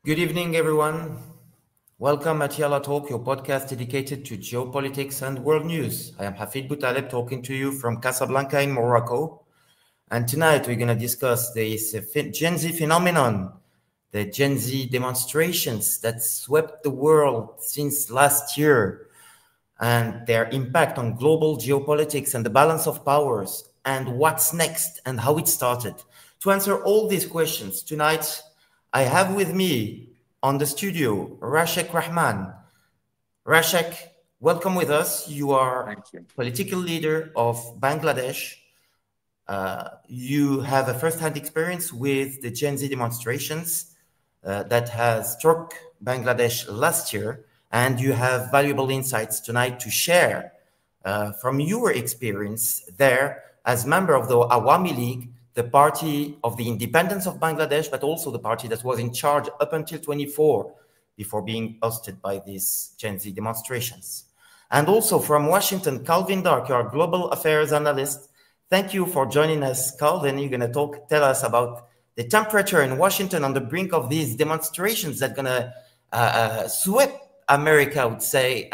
Good evening, everyone. Welcome at Yallah Talk, your podcast dedicated to geopolitics and world news. I am Hafid Boutaleb talking to you from Casablanca in Morocco. And tonight we're going to discuss this Gen Z phenomenon, the Gen Z demonstrations that swept the world since last year, and their impact on global geopolitics and the balance of powers, and what's next and how it started. To answer all these questions, tonight I have with me on the studio Rashek Rahman. Rashek, welcome with us. You are Thank you. political leader of Bangladesh. You have a first-hand experience with the Gen Z demonstrations that has struck Bangladesh last year, and you have valuable insights tonight to share from your experience there as member of the Awami League, the party of the independence of Bangladesh, but also the party that was in charge up until 24 before being ousted by these Gen Z demonstrations. And also from Washington, Calvin Dark, your global affairs analyst. Thank you for joining us, Calvin. You're going to tell us about the temperature in Washington on the brink of these demonstrations that are going to sweep America, I would say,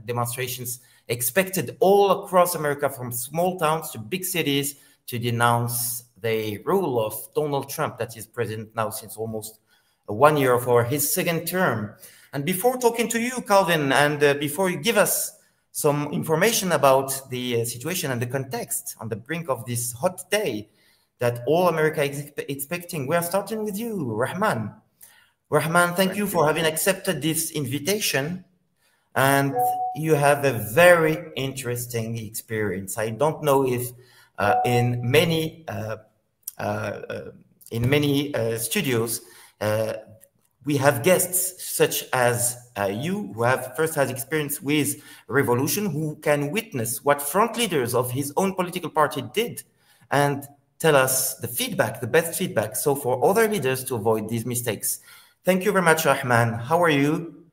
demonstrations expected all across America, from small towns to big cities, to denounce the rule of Donald Trump, that is president now since almost 1 year for his second term. And before talking to you, Calvin, and before you give us some information about the situation and the context on the brink of this hot day that all America is expecting, we are starting with you, Rahman. Rahman, thank you for having accepted this invitation. And you have a very interesting experience. I don't know if in many studios we have guests such as you, who have first-hand experience with revolution, who can witness what front leaders of his own political party did and tell us the feedback, the best feedback, so for other leaders to avoid these mistakes. Thank you very much, Rahman. How are you?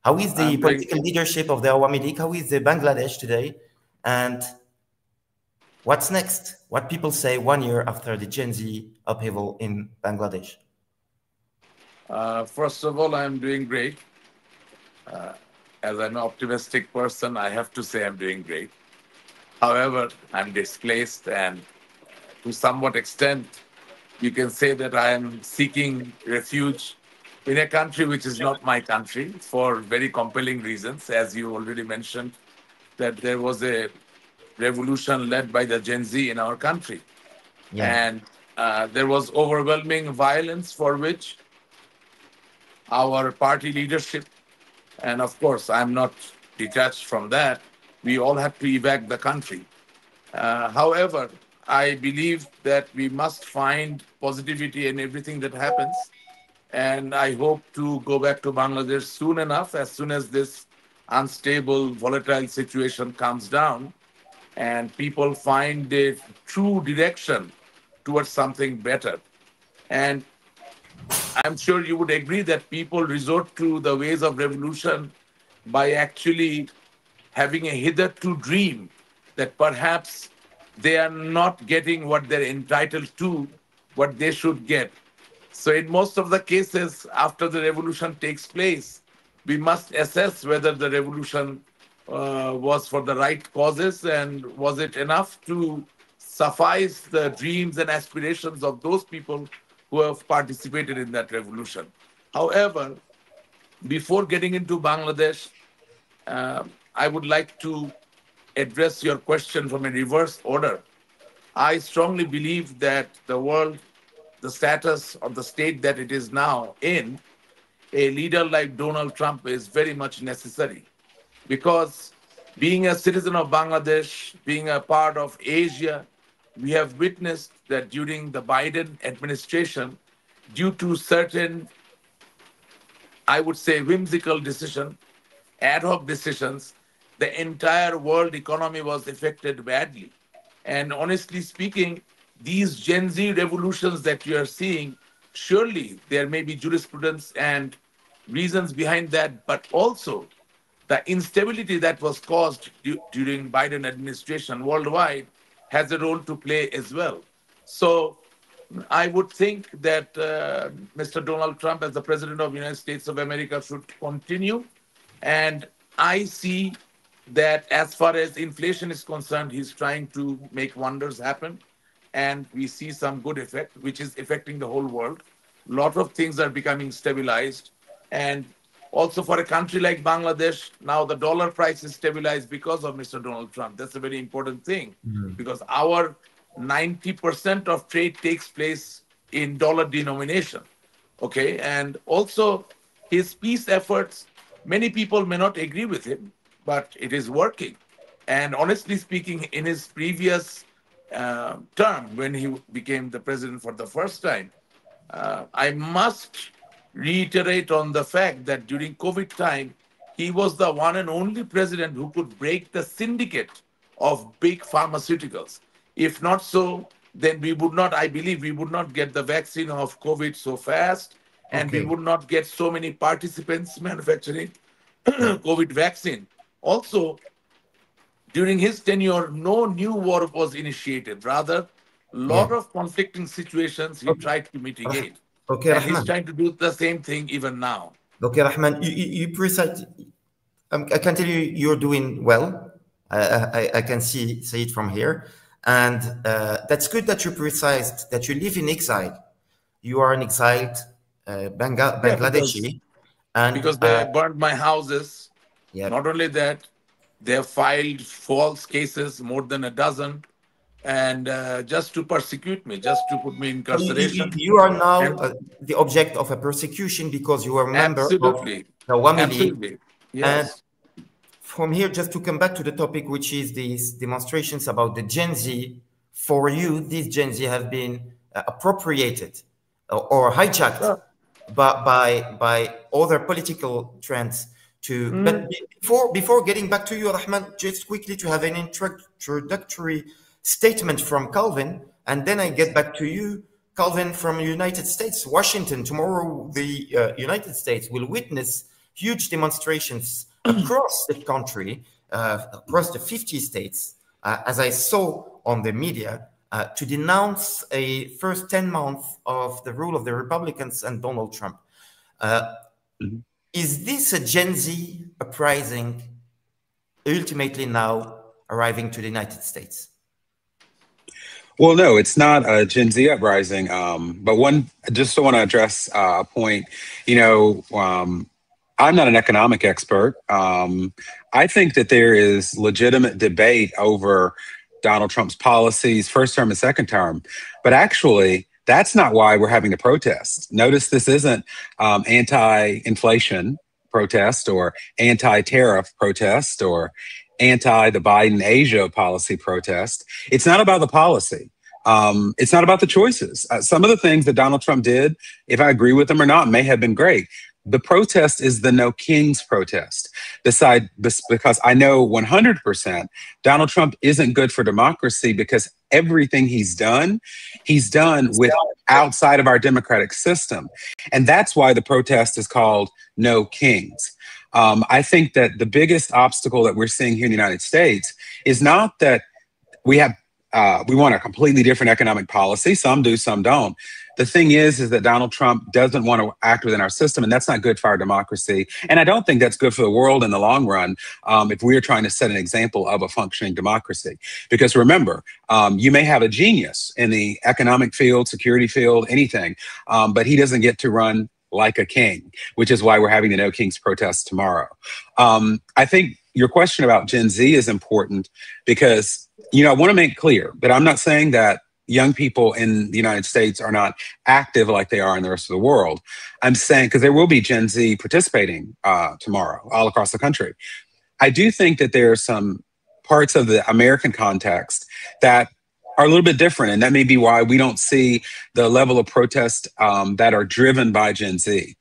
How is the political leadership of the Awami League? How is the Bangladesh today? And what's next? What people say 1 year after the Gen Z upheaval in Bangladesh? First of all, I'm doing great. As an optimistic person, I have to say I'm doing great. However, I'm displaced, and to somewhat extent, you can say that I am seeking refuge in a country which is not my country for very compelling reasons. As you already mentioned, that there was a revolution led by the Gen Z in our country. Yeah. And there was overwhelming violence for which our party leadership, and of course, I'm not detached from that, we all have to evac the country. However, I believe that we must find positivity in everything that happens. And I hope to go back to Bangladesh soon enough, as soon as this unstable, volatile situation comes down and people find a true direction towards something better. And I'm sure you would agree that people resort to the ways of revolution by actually having a hitherto dream that perhaps they are not getting what they're entitled to, what they should get. So in most of the cases, after the revolution takes place, we must assess whether the revolution was for the right causes and was it enough to suffice the dreams and aspirations of those people who have participated in that revolution. However, before getting into Bangladesh, I would like to address your question from a reverse order. I strongly believe that the world, the status of the state that it is now in, a leader like Donald Trump is very much necessary, because being a citizen of Bangladesh, being a part of Asia, we have witnessed that during the Biden administration, due to certain, I would say, whimsical decisions, ad hoc decisions, the entire world economy was affected badly. And honestly speaking, these Gen Z revolutions that you are seeing, surely there may be jurisprudence and reasons behind that, but also the instability that was caused during Biden administration worldwide has a role to play as well. So I would think that Mr. Donald Trump, as the President of the United States of America, should continue. And I see that as far as inflation is concerned, he's trying to make wonders happen. And we see some good effect, which is affecting the whole world. A lot of things are becoming stabilized. And also for a country like Bangladesh, now the dollar price is stabilized because of Mr. Donald Trump. That's a very important thing because our 90% of trade takes place in dollar denomination. Okay. And also his peace efforts, many people may not agree with him, but it is working. And honestly speaking, in his previous term, when he became the president for the first time, I must reiterate on the fact that during COVID time, he was the one and only president who could break the syndicate of big pharmaceuticals. If not so, then we would not, I believe, we would not get the vaccine of COVID so fast, and we Okay. would not get so many participants manufacturing Yeah. COVID vaccine. Also, during his tenure, no new war was initiated. Rather, a Yeah. lot of conflicting situations he Okay. tried to mitigate. Okay, And he's Rahman. trying to do the same thing even now. Okay, Rahman. You precise. I can tell you you're doing well. I can see it from here, and that's good that you precised that you live in exile. You are an exiled Yeah, because Bangladeshi, and because they burned my houses. yeah, Not only that, they have filed false cases, more than a dozen, and just to persecute me, just to put me in so incarceration. you are now And the object of a persecution because you are a member of absolutely, the Awami League. absolutely, And yes. from here, just to come back to the topic, which is these demonstrations about the Gen Z, for you, these Gen Z have been appropriated or hijacked Uh, by other political trends. But before getting back to you, Rahman, just quickly to have an introductory statement from Calvin, and then I get back to you, Calvin, from United States, Washington. Tomorrow, the United States will witness huge demonstrations across the country, across the 50 states, as I saw on the media, to denounce a first 10 months of the rule of the Republicans and Donald Trump. Is this a Gen Z uprising ultimately now arriving to the United States? Well, no, it's not a Gen Z uprising. But one, just want to address a point. I'm not an economic expert. I think that there is legitimate debate over Donald Trump's policies, first term and second term. But actually, that's not why we're having the protest. Notice this isn't anti-inflation protest or anti-tariff protest or anti the Biden Asia policy protest. It's not about the policy. It's not about the choices. Some of the things that Donald Trump did, if I agree with them or not, may have been great. The protest is the no kings protest. Because I know 100% Donald Trump isn't good for democracy because everything he's done with outside of our democratic system. And that's why the protest is called No Kings. I think that the biggest obstacle that we're seeing here in the United States is not that we want a completely different economic policy. Some do, some don't. The thing is that Donald Trump doesn't want to act within our system, and that's not good for our democracy. And I don't think that's good for the world in the long run if we are trying to set an example of a functioning democracy. Because remember, you may have a genius in the economic field, security field, anything, but he doesn't get to run like a king, which is why we're having the No Kings protest tomorrow. I think your question about Gen Z is important because, I want to make clear that I'm not saying that young people in the United States are not active like they are in the rest of the world. I'm saying, because there will be Gen Z participating tomorrow all across the country. I do think that there are some parts of the American context that are a little bit different. And that may be why we don't see the level of protest that are driven by Gen Z.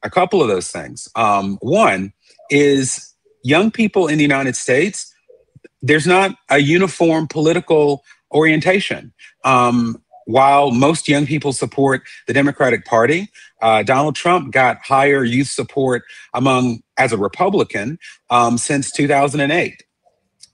A couple of those things. One is young people in the United States, there's not a uniform political orientation. While most young people support the Democratic Party, Donald Trump got higher youth support as a Republican since 2008.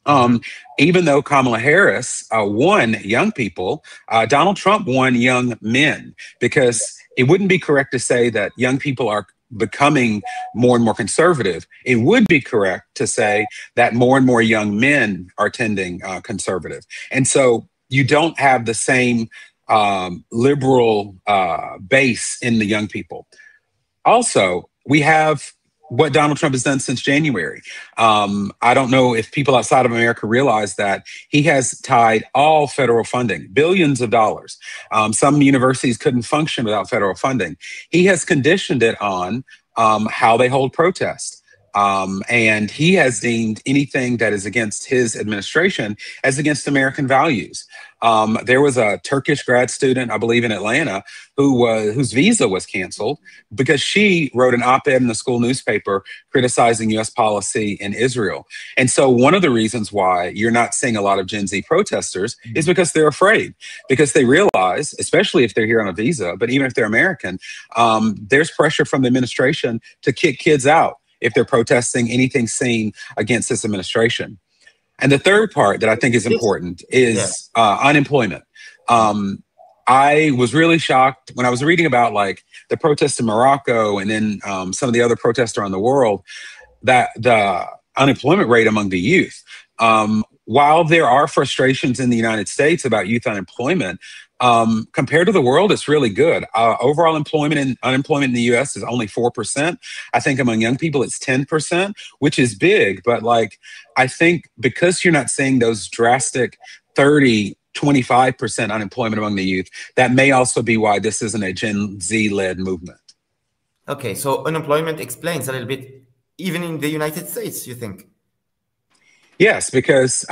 Um, Even though Kamala Harris won young people, Donald Trump won young men, because it wouldn't be correct to say that young people are becoming more and more conservative. It would be correct to say that more and more young men are tending conservative. And so you don't have the same liberal base in the young people. Also, we have what Donald Trump has done since January. I don't know if people outside of America realize that he has tied all federal funding, billions of dollars. Some universities couldn't function without federal funding. He has conditioned it on how they hold protests. And he has deemed anything that is against his administration as against American values. There was a Turkish grad student, I believe in Atlanta, whose visa was canceled because she wrote an op-ed in the school newspaper criticizing U.S. policy in Israel. And so one of the reasons why you're not seeing a lot of Gen Z protesters is because they're afraid, because they realize, especially if they're here on a visa, but even if they're American, there's pressure from the administration to kick kids out if they're protesting anything seen against this administration. And the third part that I think is important is unemployment. I was really shocked when I was reading about like the protests in Morocco and then some of the other protests around the world, that the unemployment rate among the youth, while there are frustrations in the United States about youth unemployment, compared to the world, it's really good. Overall unemployment in the U.S. is only 4%. I think among young people, it's 10%, which is big. But like, I think because you're not seeing those drastic 30, 25% unemployment among the youth, that may also be why this isn't a Gen Z-led movement. Okay, so unemployment explains a little bit, even in the United States, you think? Yes, because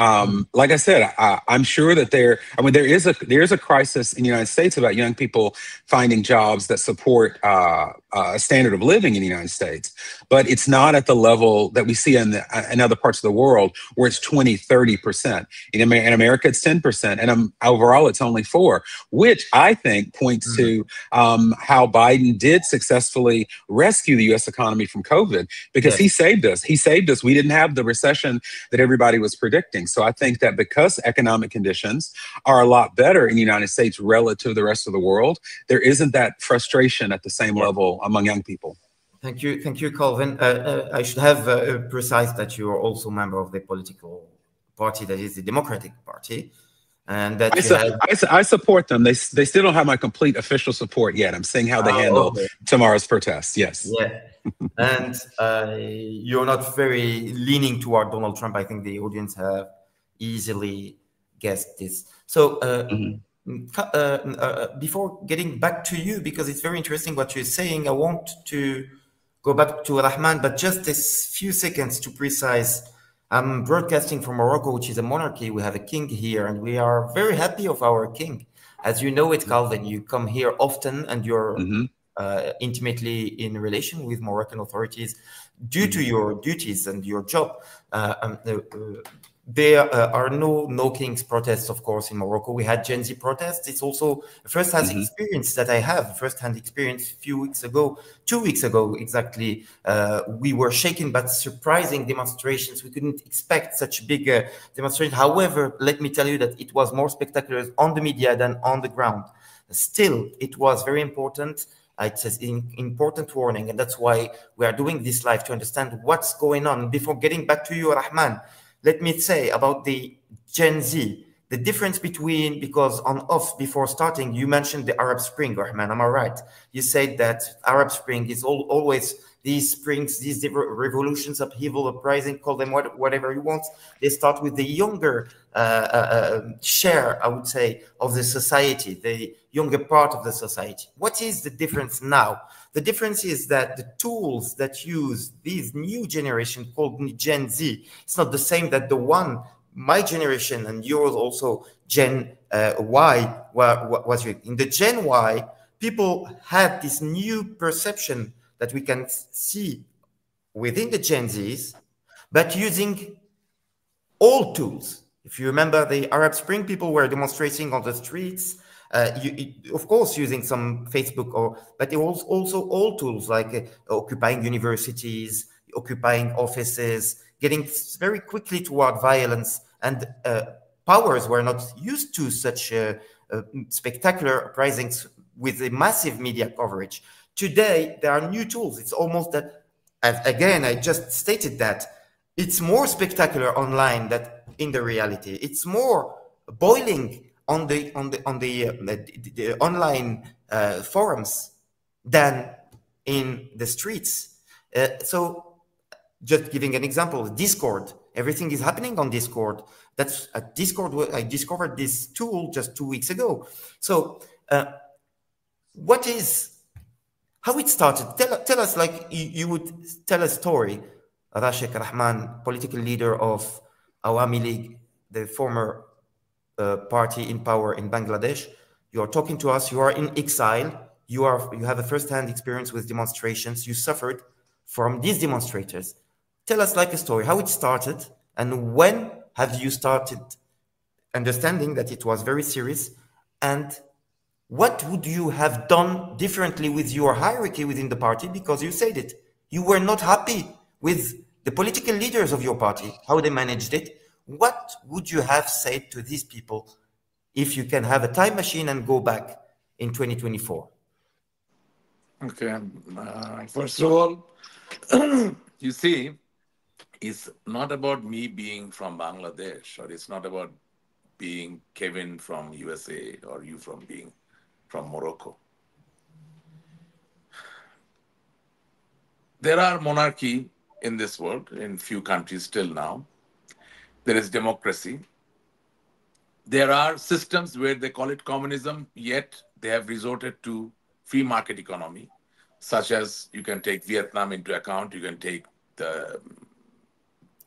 like I said, I'm sure that there is a crisis in the United States about young people finding jobs that support a standard of living in the United States, but it's not at the level that we see in other parts of the world where it's 20, 30%. In America, it's 10%, and overall, it's only 4%, which I think points to how Biden did successfully rescue the U.S. economy from COVID, because he saved us. He saved us. We didn't have the recession that everybody was predicting. So I think that because economic conditions are a lot better in the United States relative to the rest of the world, there isn't that frustration at the same level among young people. Thank you, Colvin. I should have precise that you are also a member of the political party that is the Democratic Party, and that I support them. They still don't have my complete official support yet. I'm seeing how they handle tomorrow's protest. Yes. Yeah. And you're not very leaning toward Donald Trump. I think the audience have easily guessed this. So before getting back to you, because it's very interesting what you're saying, I want to go back to Rahman, but just a few seconds to precise. I'm broadcasting from Morocco, which is a monarchy. We have a king here, and we are very happy of our king. As you know it, Calvin, you come here often, and you're intimately in relation with Moroccan authorities due to your duties and your job. There are no king's protests, of course, in Morocco. We had Gen Z protests. It's also a first-hand experience that I have, first-hand experience a few weeks ago, 2 weeks ago exactly. We were shaken by surprising demonstrations. We couldn't expect such big demonstrations. However, let me tell you that it was more spectacular on the media than on the ground. Still, it was very important. It's an important warning, and that's why we are doing this live, to understand what's going on. Before getting back to you, Rahman, let me say about the Gen Z, the difference between, because on off before starting, you mentioned the Arab Spring, Rahman, am I right? You said that Arab Spring is always these springs, these revolutions, upheaval, uprising, call them whatever you want. They start with the younger share, I would say, of the society, the younger part of the society. What is the difference now? The difference is that the tools that use these new generation called Gen Z, it's not the same that the one, my generation and yours also, Gen Y, was in the Gen Y, people had this new perception that we can see within the Gen Zs, but using all tools. If you remember the Arab Spring, people were demonstrating on the streets, of course, using some Facebook, but it was also all tools like occupying universities, occupying offices, getting very quickly toward violence and powers were not used to such spectacular uprisings with a massive media coverage. Today, there are new tools. It's almost that, as again, I just stated that it's more spectacular online than in the reality. It's more boiling on the online forums than in the streets. So just giving an example, Discord, everything is happening on Discord. That's at Discord. I discovered this tool just 2 weeks ago. So how it started? Tell us, like you would tell a story. Rashid Rahman, political leader of Awami League, the former party in power in Bangladesh. You are talking to us. You are in exile. You have a first-hand experience with demonstrations. You suffered from these demonstrators. Tell us like a story, how it started, and when have you started understanding that it was very serious, and what would you have done differently with your hierarchy within the party? Because you said it, you were not happy with the political leaders of your party, how they managed it. What would you have said to these people if you can have a time machine and go back in 2024? Okay. First of all, you see, it's not about me being from Bangladesh, or it's not about being Kevin from USA or you from being from Morocco. There are monarchy in this world, in few countries still now. There is democracy. There are systems where they call it communism, yet they have resorted to free market economy, such as you can take Vietnam into account, you can take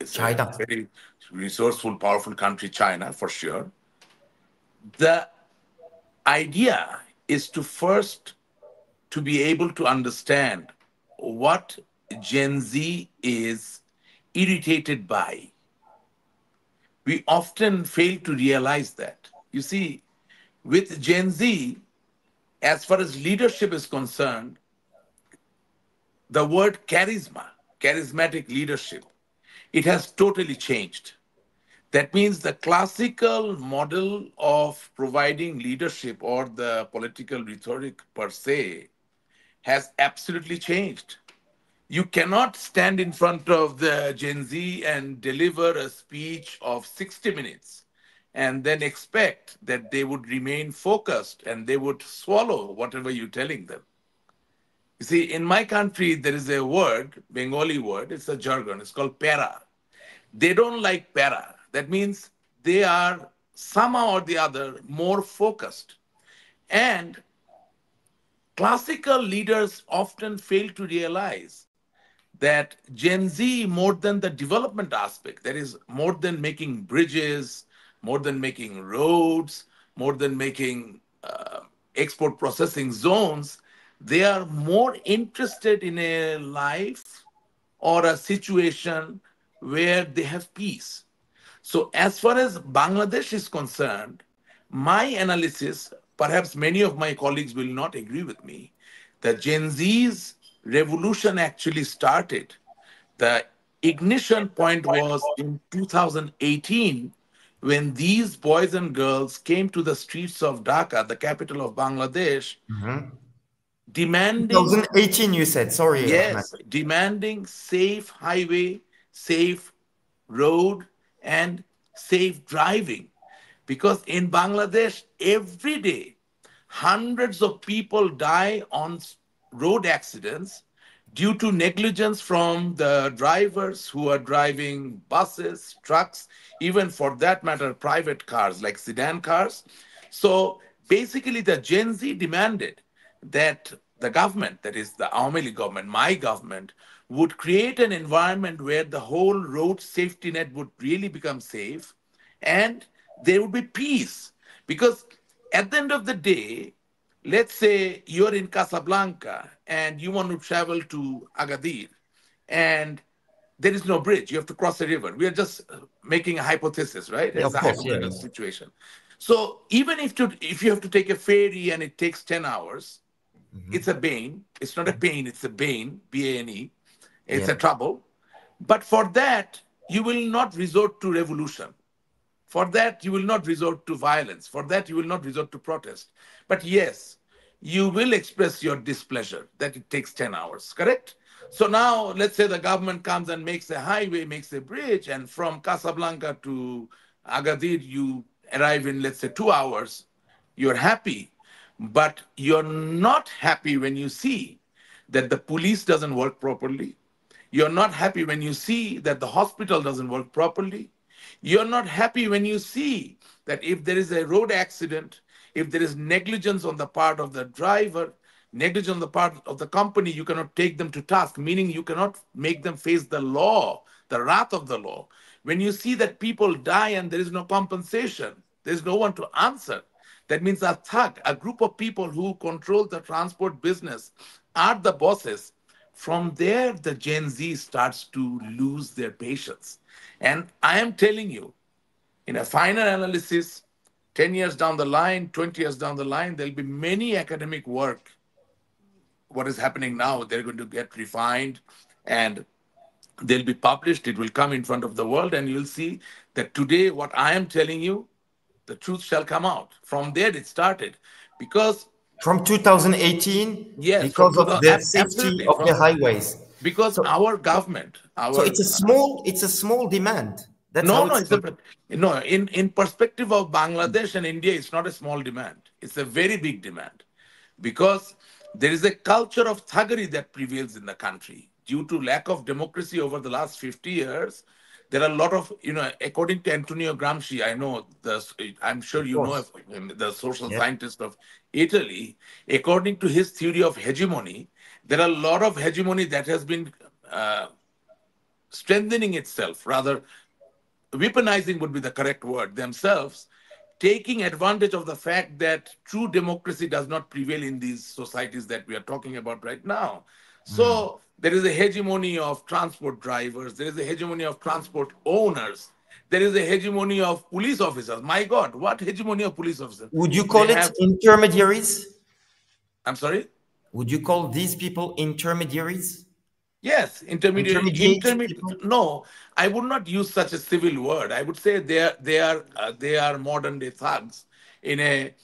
it's China. a very resourceful, powerful country, China, for sure. The idea is to first to be able to understand what Gen Z is irritated by. We often fail to realize that. You see, with Gen Z, as far as leadership is concerned, the word charisma, charismatic leadership, it has totally changed. That means the classical model of providing leadership or the political rhetoric per se has absolutely changed. You cannot stand in front of the Gen Z and deliver a speech of 60 minutes and then expect that they would remain focused and they would swallow whatever you're telling them. You see, in my country, there is a word, Bengali word, it's a jargon, it's called para. They don't like para. That means they are somehow or the other more focused. And classical leaders often fail to realize that Gen Z, more than the development aspect, that is, more than making bridges, more than making roads, more than making export processing zones, they are more interested in a life or a situation where they have peace. So, as far as Bangladesh is concerned, my analysis, perhaps many of my colleagues will not agree with me, the Gen Z's revolution actually started. The ignition point was in 2018 when these boys and girls came to the streets of Dhaka, the capital of Bangladesh, demanding, 2018, you said. Sorry, Ahmed. yes, demanding safe highway, safe road, and safe driving. Because in Bangladesh, every day, hundreds of people die on road accidents due to negligence from the drivers who are driving buses, trucks, even for that matter, private cars like sedan cars. So basically, the Gen Z demanded that the government, that is the Awami League government, my government, would create an environment where the whole road safety net would really become safe and there would be peace. Because at the end of the day, let's say you're in Casablanca and you want to travel to Agadir and there is no bridge. You have to cross a river. We are just making a hypothesis, right? Yeah, It's of a course. Yeah, hypothetical yeah. situation. So even if you have to take a ferry and it takes 10 hours, it's a bane. It's not a pain, it's a bane, B-A-N-E. It's Yeah. a trouble. But for that, you will not resort to revolution. For that, you will not resort to violence. For that, you will not resort to protest. But yes, you will express your displeasure that it takes 10 hours, correct? So now, let's say the government comes and makes a highway, makes a bridge, and from Casablanca to Agadir, you arrive in, let's say, 2 hours. You're happy, but you're not happy when you see that the police doesn't work properly. You're not happy when you see that the hospital doesn't work properly. You're not happy when you see that if there is a road accident, if there is negligence on the part of the driver, negligence on the part of the company, you cannot take them to task, meaning you cannot make them face the law, the wrath of the law. When you see that people die and there is no compensation, there is no one to answer. That means a thug, a group of people who control the transport business, are the bosses. From there, the Gen Z starts to lose their patience. And I am telling you, in a final analysis, 10 years down the line, 20 years down the line, there'll be many academic work. What is happening now, they're going to get refined and they'll be published. It will come in front of the world, and you'll see that today, what I am telling you, the truth shall come out. From there, it started. Because, From 2018, yes, from because of the safety absolutely, of the highways. because So, our government, so our it's a small demand. That's how no, no, it's. in perspective of Bangladesh and India, it's not a small demand. It's a very big demand because there is a culture of thuggery that prevails in the country due to lack of democracy over the last 50 years. There are a lot of, according to Antonio Gramsci, I know I'm sure Of you know course. of him, the social Yeah. scientist of Italy. According to his theory of hegemony, there are a lot of hegemony that has been strengthening itself, rather weaponizing would be the correct word, themselves, taking advantage of the fact that true democracy does not prevail in these societies that we are talking about right now. Mm. So there is a hegemony of transport drivers, there is a hegemony of transport owners, there is a hegemony of police officers. My God, what hegemony of police officers? Would you They call it have, intermediaries? I'm sorry? Would you call these people intermediaries? Yes, Intermediate people? no, I would not use such a civil word. I would say they are modern day thugs in a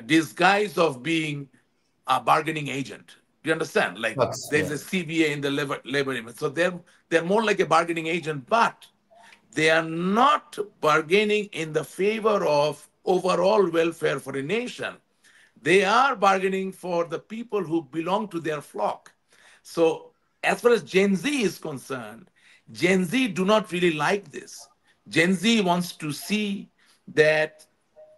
disguise of being a bargaining agent. Do you understand? Like Bugs, there's yeah. a CBA in the labor movement, so they're more like a bargaining agent, but they are not bargaining in the favor of overall welfare for a nation. They are bargaining for the people who belong to their flock. So, as far as Gen Z is concerned, Gen Z do not really like this. Gen Z wants to see that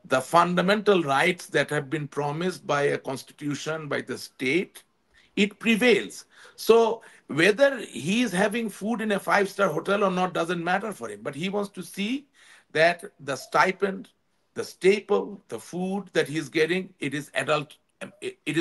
the fundamental rights that have been promised by a constitution, by the state, it prevails. So whether he is having food in a five-star hotel or not doesn't matter for him. But he wants to see that the stipend, the staple, the food that he's getting, it is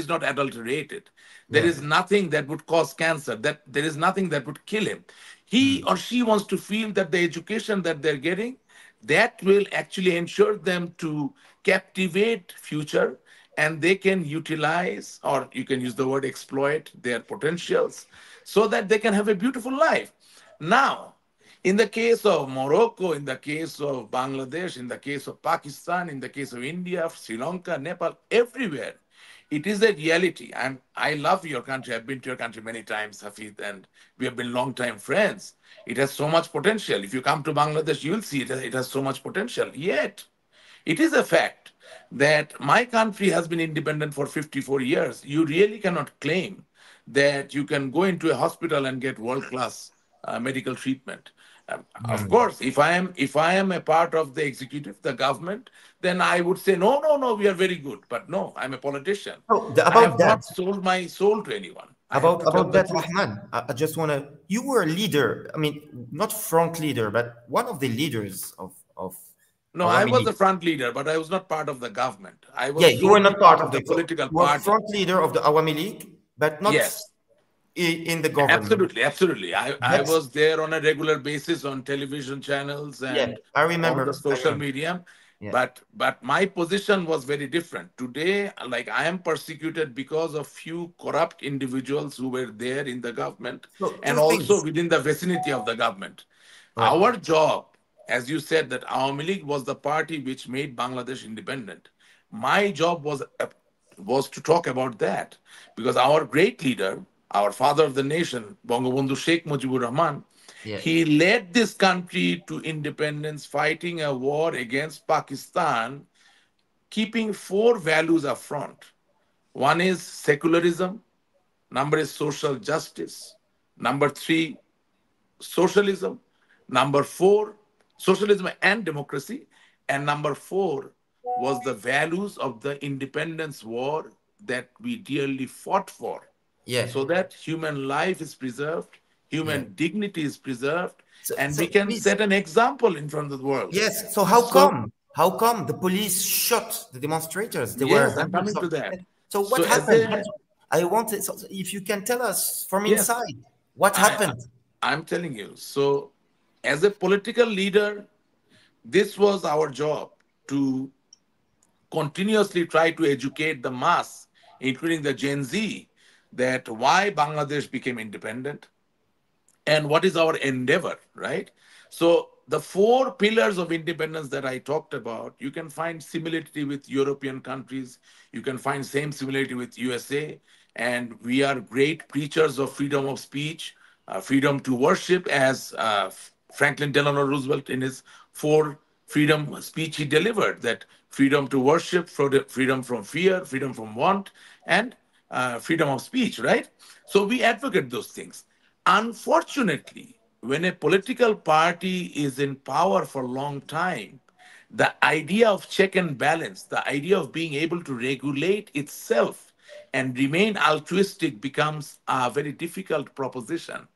not adulterated. There Yeah. is nothing that would cause cancer, that there is nothing that would kill him. He Mm. or she wants to feel that the education that they're getting, that will actually ensure them to captivate future, and they can utilize, or you can use the word exploit, their potentials so that they can have a beautiful life. Now, in the case of Morocco, in the case of Bangladesh, in the case of Pakistan, in the case of India, Sri Lanka, Nepal, everywhere, it is a reality. I love your country. I've been to your country many times, Hafid, and we have been long-time friends. It has so much potential. If you come to Bangladesh, you'll see it has so much potential. Yet, it is a fact that my country has been independent for 54 years. You really cannot claim that you can go into a hospital and get world-class medical treatment. Of Mm. course, if I am a part of the executive, the government, then I would say no, no, no, we are very good. But no, I'm a politician. So I about have that, not sold my soul to anyone. I have about to tell about the that, truth. Rahman. I just want to. You were a leader. I mean, not front leader, but one of the leaders of No, I Awami was the League. front leader, but I was not part of the government. I Yeah, was you were solely not part part of of the the. political You were party. front leader of the Awami League, but not Yes. in the government. Absolutely, absolutely. I That's was there on a regular basis on television channels yeah. and I on the remember. I social remember. media, Yeah. but my position was very different. Today, like I am persecuted because of few corrupt individuals who were there in the government So and two also things. within the vicinity of the government. Right. Our job. as you said, that Awami League was the party which made Bangladesh independent. My job was to talk about that, because our great leader, our father of the nation, Bangabandhu Sheikh Mujibur Rahman, Yeah. he led this country to independence, fighting a war against Pakistan, keeping four values up front. One is secularism, number is social justice, number three, socialism, number four, socialism and democracy, and number four was the values of the independence war that we dearly fought for, Yeah. so that human life is preserved, Yeah. human dignity is preserved, So, and we so can please. set an example in front of the world. Yes. So how So, come? How come the police shot the demonstrators? There were yes, I'm hundreds coming of. to that. So So, what as happened? a, I want it. So if you can tell us from yes, inside, what I, happened? I'm telling you. So, as a political leader, this was our job to continuously try to educate the mass, including the Gen Z, that why Bangladesh became independent and what is our endeavor, right? So the four pillars of independence that I talked about, you can find similarity with European countries, you can find same similarity with USA, and we are great preachers of freedom of speech, freedom to worship, as Franklin Delano Roosevelt in his four freedom speech he delivered, that freedom to worship, freedom from fear, freedom from want, and freedom of speech, right? So we advocate those things. Unfortunately, when a political party is in power for a long time, the idea of check and balance, the idea of being able to regulate itself and remain altruistic becomes a very difficult proposition.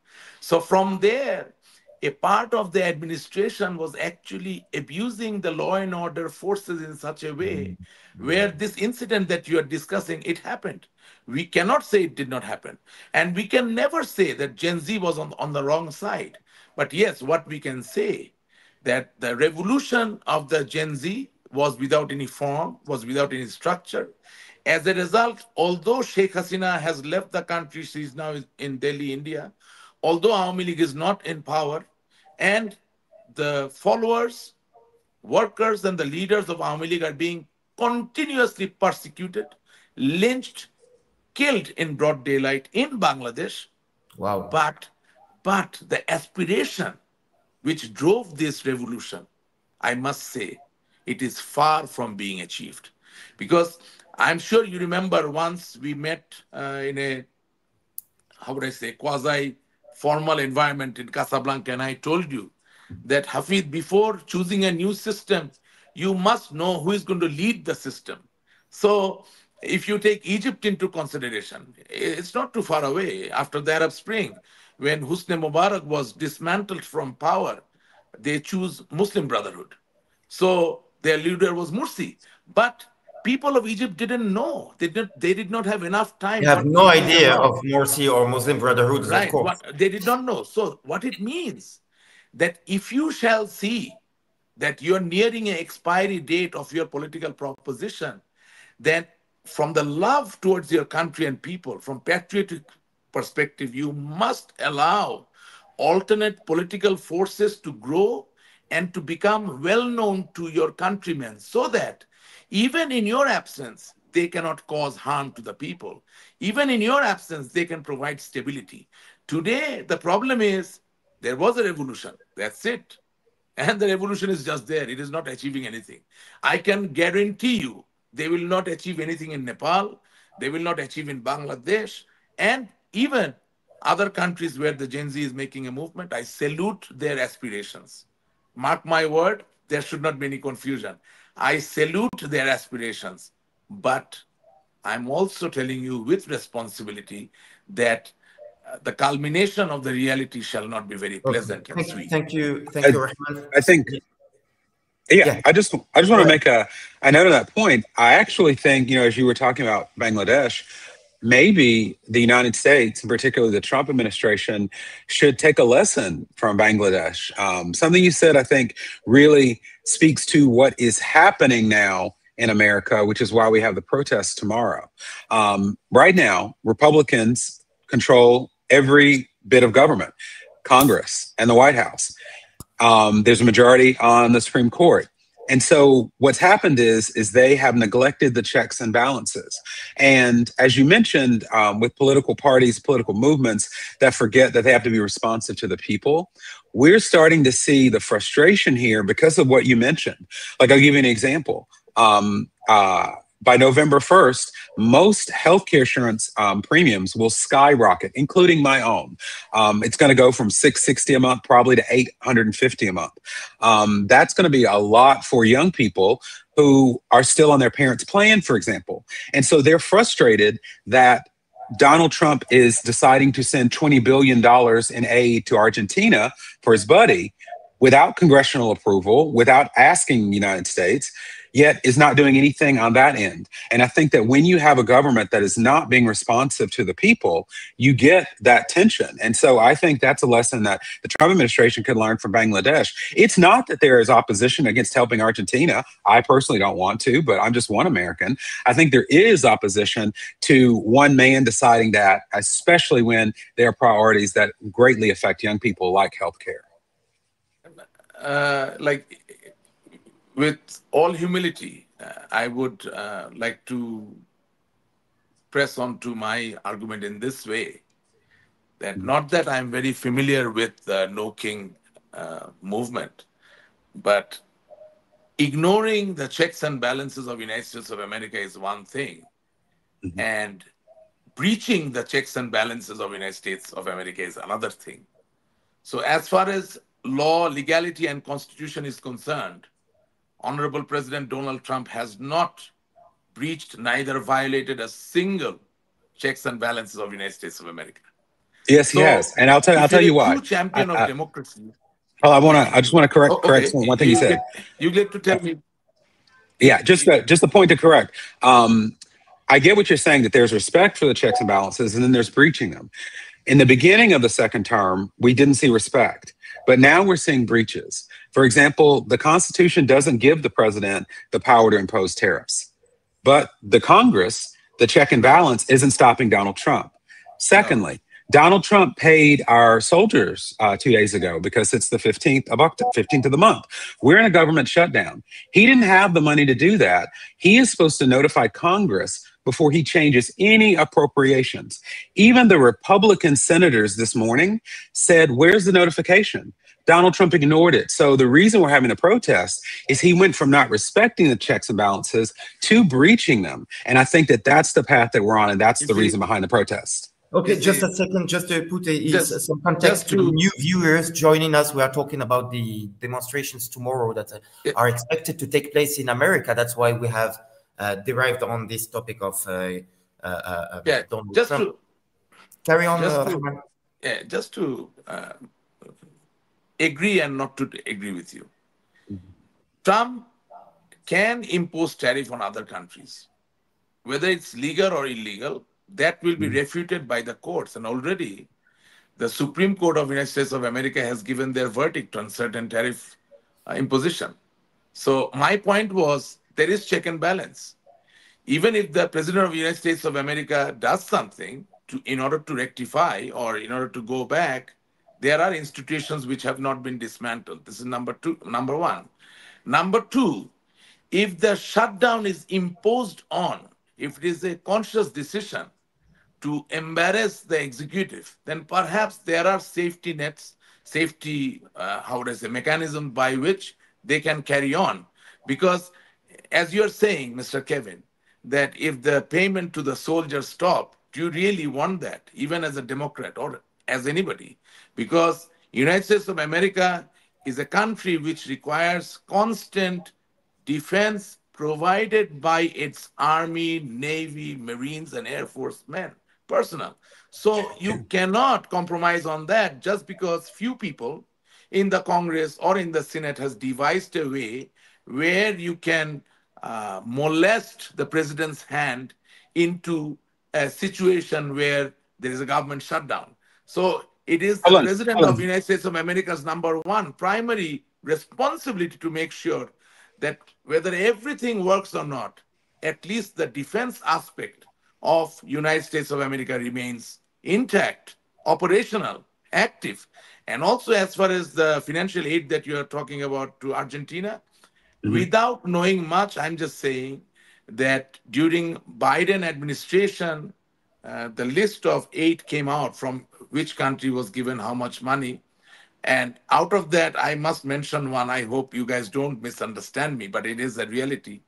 So, from there, a part of the administration was actually abusing the law and order forces in such a way where this incident that you are discussing, it happened. We cannot say it did not happen, and we can never say that Gen Z was on the wrong side. But yes, what we can say, that the revolution of the Gen Z was without any form, was without any structure. As a result, although Sheikh Hasina has left the country, she is now in Delhi, India, although Awami League is not in power, and the followers, workers, and the leaders of Awami League are being continuously persecuted, lynched, killed in broad daylight in Bangladesh, Wow. but the aspiration which drove this revolution, I must say, it is far from being achieved. Because I'm sure you remember once we met in a, how would I say, quasi formal environment in Casablanca, and I told you that, Hafid, before choosing a new system, you must know who is going to lead the system. So, if you take Egypt into consideration, it's not too far away. After the Arab Spring, when Hosni Mubarak was dismantled from power, they choose Muslim Brotherhood. So their leader was Mursi. But people of Egypt didn't know. They did not have enough You time. have What no Mursi is idea about. of Morsi or Muslim Brotherhoods, of Right. course. What they did not know. So what it means, that if you shall see that you're nearing an expiry date of your political proposition, then from the love towards your country and people, from patriotic perspective, you must allow alternate political forces to grow and to become well known to your countrymen, so that even in your absence, they cannot cause harm to the people. Even in your absence, they can provide stability. Today, the problem is there was a revolution. That's it. And the revolution is just there. It is not achieving anything. I can guarantee you they will not achieve anything in Nepal. They will not achieve in Bangladesh. And even other countries where the Gen Z is making a movement, I salute their aspirations. Mark my word, there should not be any confusion. I salute their aspirations. But I'm also telling you with responsibility that the culmination of the reality shall not be very Okay. pleasant and sweet. Thank you, Rahman. I think, yeah, Yeah, I just go want to ahead. make a note of that point. I actually think, as you were talking about Bangladesh, maybe the United States, and particularly the Trump administration, should take a lesson from Bangladesh. Something you said, I think, really speaks to what is happening now in America, which is why we have the protests tomorrow. Right now, Republicans control every bit of government, Congress and the White House. There's a majority on the Supreme Court. And so what's happened is they have neglected the checks and balances. And as you mentioned, with political parties, political movements that forget that they have to be responsive to the people, we're starting to see the frustration here because of what you mentioned. Like, I'll give you an example. By November 1st, most healthcare insurance premiums will skyrocket, including my own. It's going to go from $660 a month probably to $850 a month. That's going to be a lot for young people who are still on their parents' plan, for example. And so they're frustrated that Donald Trump is deciding to send $20 billion in aid to Argentina for his buddy without congressional approval, without asking the United States, yet is not doing anything on that end. And I think that when you have a government that is not being responsive to the people, you get that tension. And so I think that's a lesson that the Trump administration could learn from Bangladesh. It's not that there is opposition against helping Argentina. I personally don't want to, but I'm just one American. I think there is opposition to one man deciding that, especially when there are priorities that greatly affect young people like healthcare. With all humility, I would like to press on to my argument in this way, that not that I'm very familiar with the No King movement, but ignoring the checks and balances of the United States of America is one thing, and breaching the checks and balances of the United States of America is another thing. So as far as law, legality, and constitution is concerned, Honorable President Donald Trump has not breached, neither violated a single checks and balances of the United States of America. Yes, he has, and I'll tell you why. True champion of democracy. Well, I just want to correct one thing you said. You get to tell me. Yeah, just a point to correct. I get what you're saying, that there's respect for the checks and balances, and then there's breaching them. In the beginning of the second term, we didn't see respect, but now we're seeing breaches. For example, the Constitution doesn't give the president the power to impose tariffs, but the Congress, the check and balance, isn't stopping Donald Trump. Secondly, Donald Trump paid our soldiers 2 days ago because it's the 15th of the month. We're in a government shutdown. He didn't have the money to do that. He is supposed to notify Congress before he changes any appropriations. Even the Republican senators this morning said, where's the notification? Donald Trump ignored it. So the reason we're having a protest is he went from not respecting the checks and balances to breaching them. And I think that that's the path that we're on, and that's the reason behind the protest. Okay, just a second, just to put some context to new viewers joining us. We are talking about the demonstrations tomorrow that are expected to take place in America. That's why we have derived on this topic of Donald Trump. Carry on. Just to agree and not to agree with you. Trump can impose tariff on other countries, whether it's legal or illegal. That will be refuted by the courts. And already the Supreme Court of the United States of America has given their verdict on certain tariff imposition. So my point was, there is check and balance. Even if the President of the United States of America does something in order to rectify or in order to go back, there are institutions which have not been dismantled. This is number one. Number two, if the shutdown is imposed on, if it is a conscious decision to embarrass the executive, then perhaps there are safety nets, mechanisms by which they can carry on. Because as you're saying, Mr. Kevin, that if the payment to the soldiers stop, do you really want that, even as a Democrat or as anybody? Because United States of America is a country which requires constant defense provided by its Army, Navy, Marines, and Air Force men, personnel. So you cannot compromise on that just because few people in the Congress or in the Senate has devised a way where you can molest the president's hand into a situation where there is a government shutdown. So it is the President of the United States of America's number one primary responsibility to make sure that whether everything works or not, at least the defense aspect of United States of America remains intact, operational, active. And also, as far as the financial aid that you are talking about to Argentina, without knowing much, I'm just saying that during Biden administration, the list of aid came out from which country was given how much money. And out of that, I must mention one. I hope you guys don't misunderstand me, but it is a reality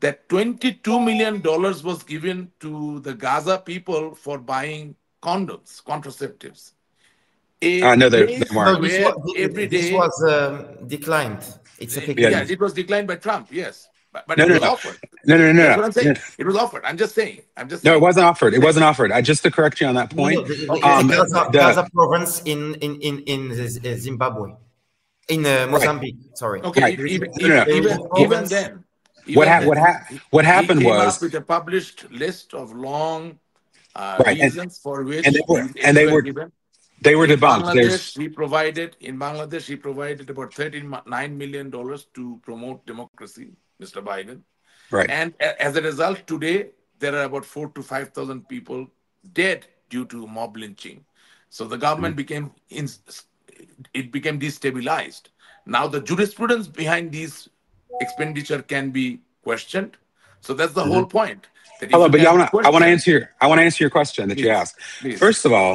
that $22 million was given to the Gaza people for buying condoms, contraceptives. A No, they place weren't. No, where every this day, was declined. It's a fake Yeah. yeah, news. it was declined by Trump, yes, but No, it no, was no, offered. no, no, no, That's no. what I'm No, saying. It was offered. I'm just saying. I'm just no, it saying. wasn't offered. It wasn't offered. I just to correct you on that No, point. no, the Okay. Gaza, The Gaza province in Zimbabwe, in right, Mozambique. Sorry, Okay, right. there is No, no, there is even a even province. then, even then, what he happened came up was with a published list of long right, reasons for and which they were these and aids were given. they were In debunked. Bangladesh, There's he provided about $39 million to promote democracy, Mr. Biden. right. And as a result, today there are about 4 to 5 thousand people dead due to mob lynching. So the Mhm. government became destabilized. Now the jurisprudence behind these expenditure can be questioned. So that's the whole Mhm. point. That if Hold on, you but yeah, can I want to question, answer your question that you please, asked. please. First of all,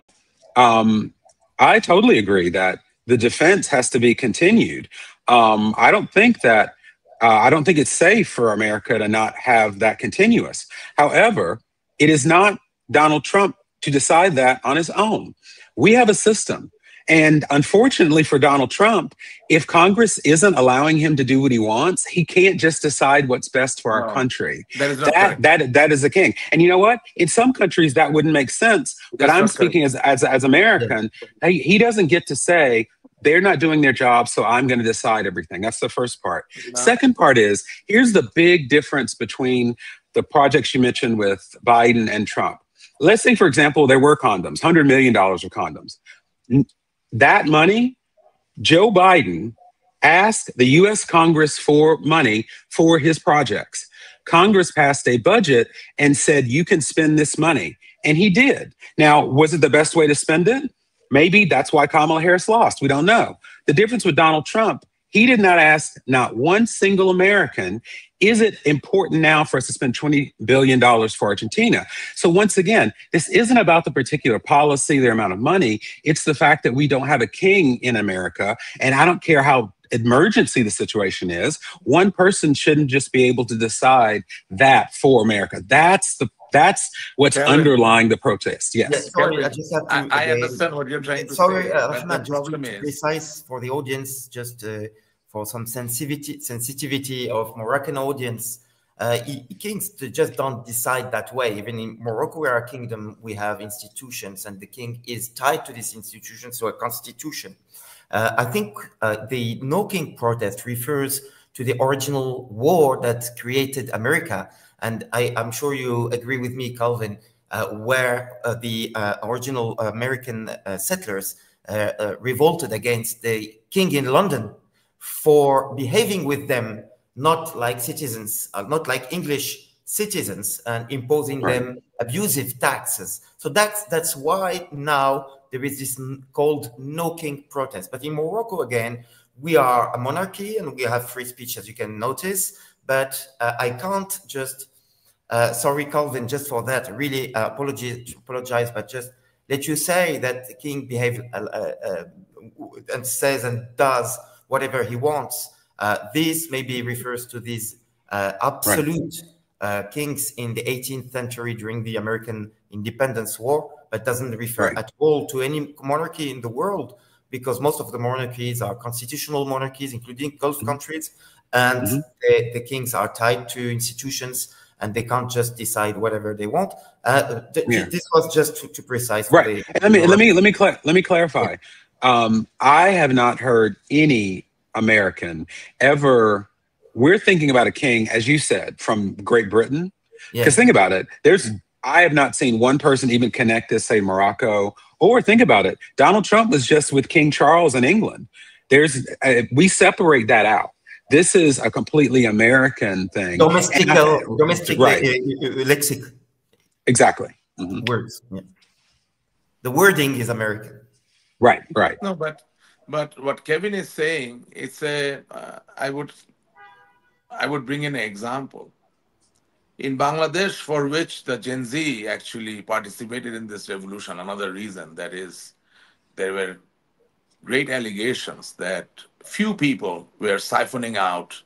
um, I totally agree that the defense has to be continued. I don't think that I don't think it's safe for America to not have that continuous. However, it is not Donald Trump to decide that on his own. We have a system. And unfortunately for Donald Trump, if Congress isn't allowing him to do what he wants, he can't just decide what's best for our No, country. that is not correct. That is a king. And you know what? In some countries that wouldn't make sense. But That's I'm not correct. speaking as Yeah. American. He doesn't get to say they're not doing their job, so I'm going to decide everything. That's the first part. No. Second part is here's the big difference between the projects you mentioned with Biden and Trump. Let's say, for example, there were condoms, $100 million of condoms. That money, Joe Biden asked the US Congress for money for his projects. Congress passed a budget and said, you can spend this money. And he did. Now, was it the best way to spend it? Maybe that's why Kamala Harris lost. We don't know. The difference with Donald Trump, he did not ask not one single American, is it important now for us to spend $20 billion for Argentina? So once again, this isn't about the particular policy, the amount of money. It's the fact that we don't have a king in America. And I don't care how emergency the situation is. One person shouldn't just be able to decide that for America. That's what's Kevin, underlying the protest. Yeah, Yes. sorry, I Kevin, just have to I again. understand what you're trying to Sorry, say, but the Ahmad, just problem to is, precise for the audience, just for some sensitivity of Moroccan audience. Kings just don't decide that way. Even in Morocco, we are a kingdom, we have institutions, and the king is tied to these institutions, so a constitution. I think the No King protest refers to the original war that created America. And I'm sure you agree with me, Calvin, where the original American settlers revolted against the king in London for behaving with them not like citizens, not like English citizens, and imposing Right. them abusive taxes. So that's why now there is this called No King protest. But in Morocco, again, we are a monarchy and we have free speech, as you can notice. But I can't just, sorry, Calvin, just for that, really apologize, but just let you say that the king behaves and says and does whatever he wants. This maybe refers to these absolute kings in the 18th century during the American Independence War, but doesn't refer Right. at all to any monarchy in the world, because most of the monarchies are constitutional monarchies, including Gulf countries, and the kings are tied to institutions and they can't just decide whatever they want. This was just to precise. For Right. And let me clarify. I have not heard any American ever. We're thinking about a king, as you said, from Great Britain. Because think about it. I have not seen one person even connect this, say, Morocco. Or think about it. Donald Trump was just with King Charles in England. We separate that out. This is a completely American thing. Domestic right. lexic. Exactly. Words. Yeah. The wording is American. Right, right. No, but what Kevin is saying, it's a I would bring in an example. In Bangladesh, for which the Gen Z actually participated in this revolution, another reason that is there were great allegations that few people were siphoning out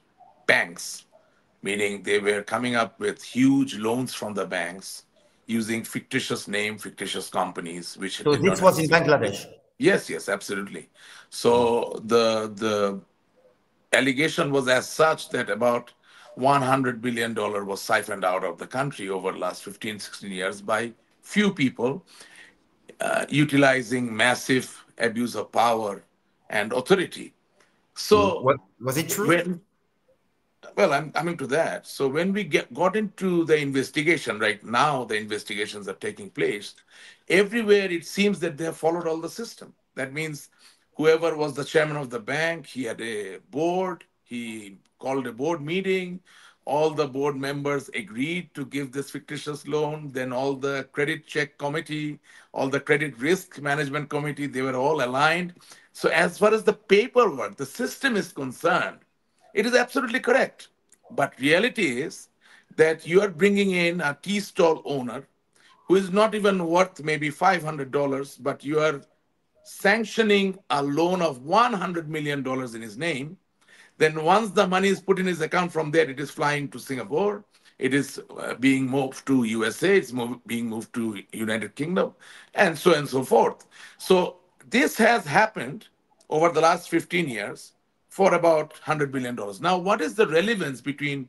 banks, meaning they were coming up with huge loans from the banks using fictitious name, fictitious companies, which So did not this have. was in Bangladesh. Yes, yes, absolutely. So the allegation was as such that about $100 billion was siphoned out of the country over the last 15, 16 years by few people utilizing massive abuse of power and authority. So What was it true? when well, I'm coming to that. So when we got into the investigation, right now the investigations are taking place. Everywhere it seems that they have followed all the system. That means whoever was the chairman of the bank, he had a board, he called a board meeting, all the board members agreed to give this fictitious loan, then all the credit check committee, all the credit risk management committee, they were all aligned. So as far as the paperwork, the system is concerned, it is absolutely correct. But reality is that you are bringing in a tea stall owner who is not even worth maybe $500, but you are sanctioning a loan of $100 million in his name. Then once the money is put in his account from there, it is flying to Singapore. It is being moved to USA. It's being moved to United Kingdom, and so forth. So this has happened over the last 15 years for about $100 billion. Now, what is the relevance between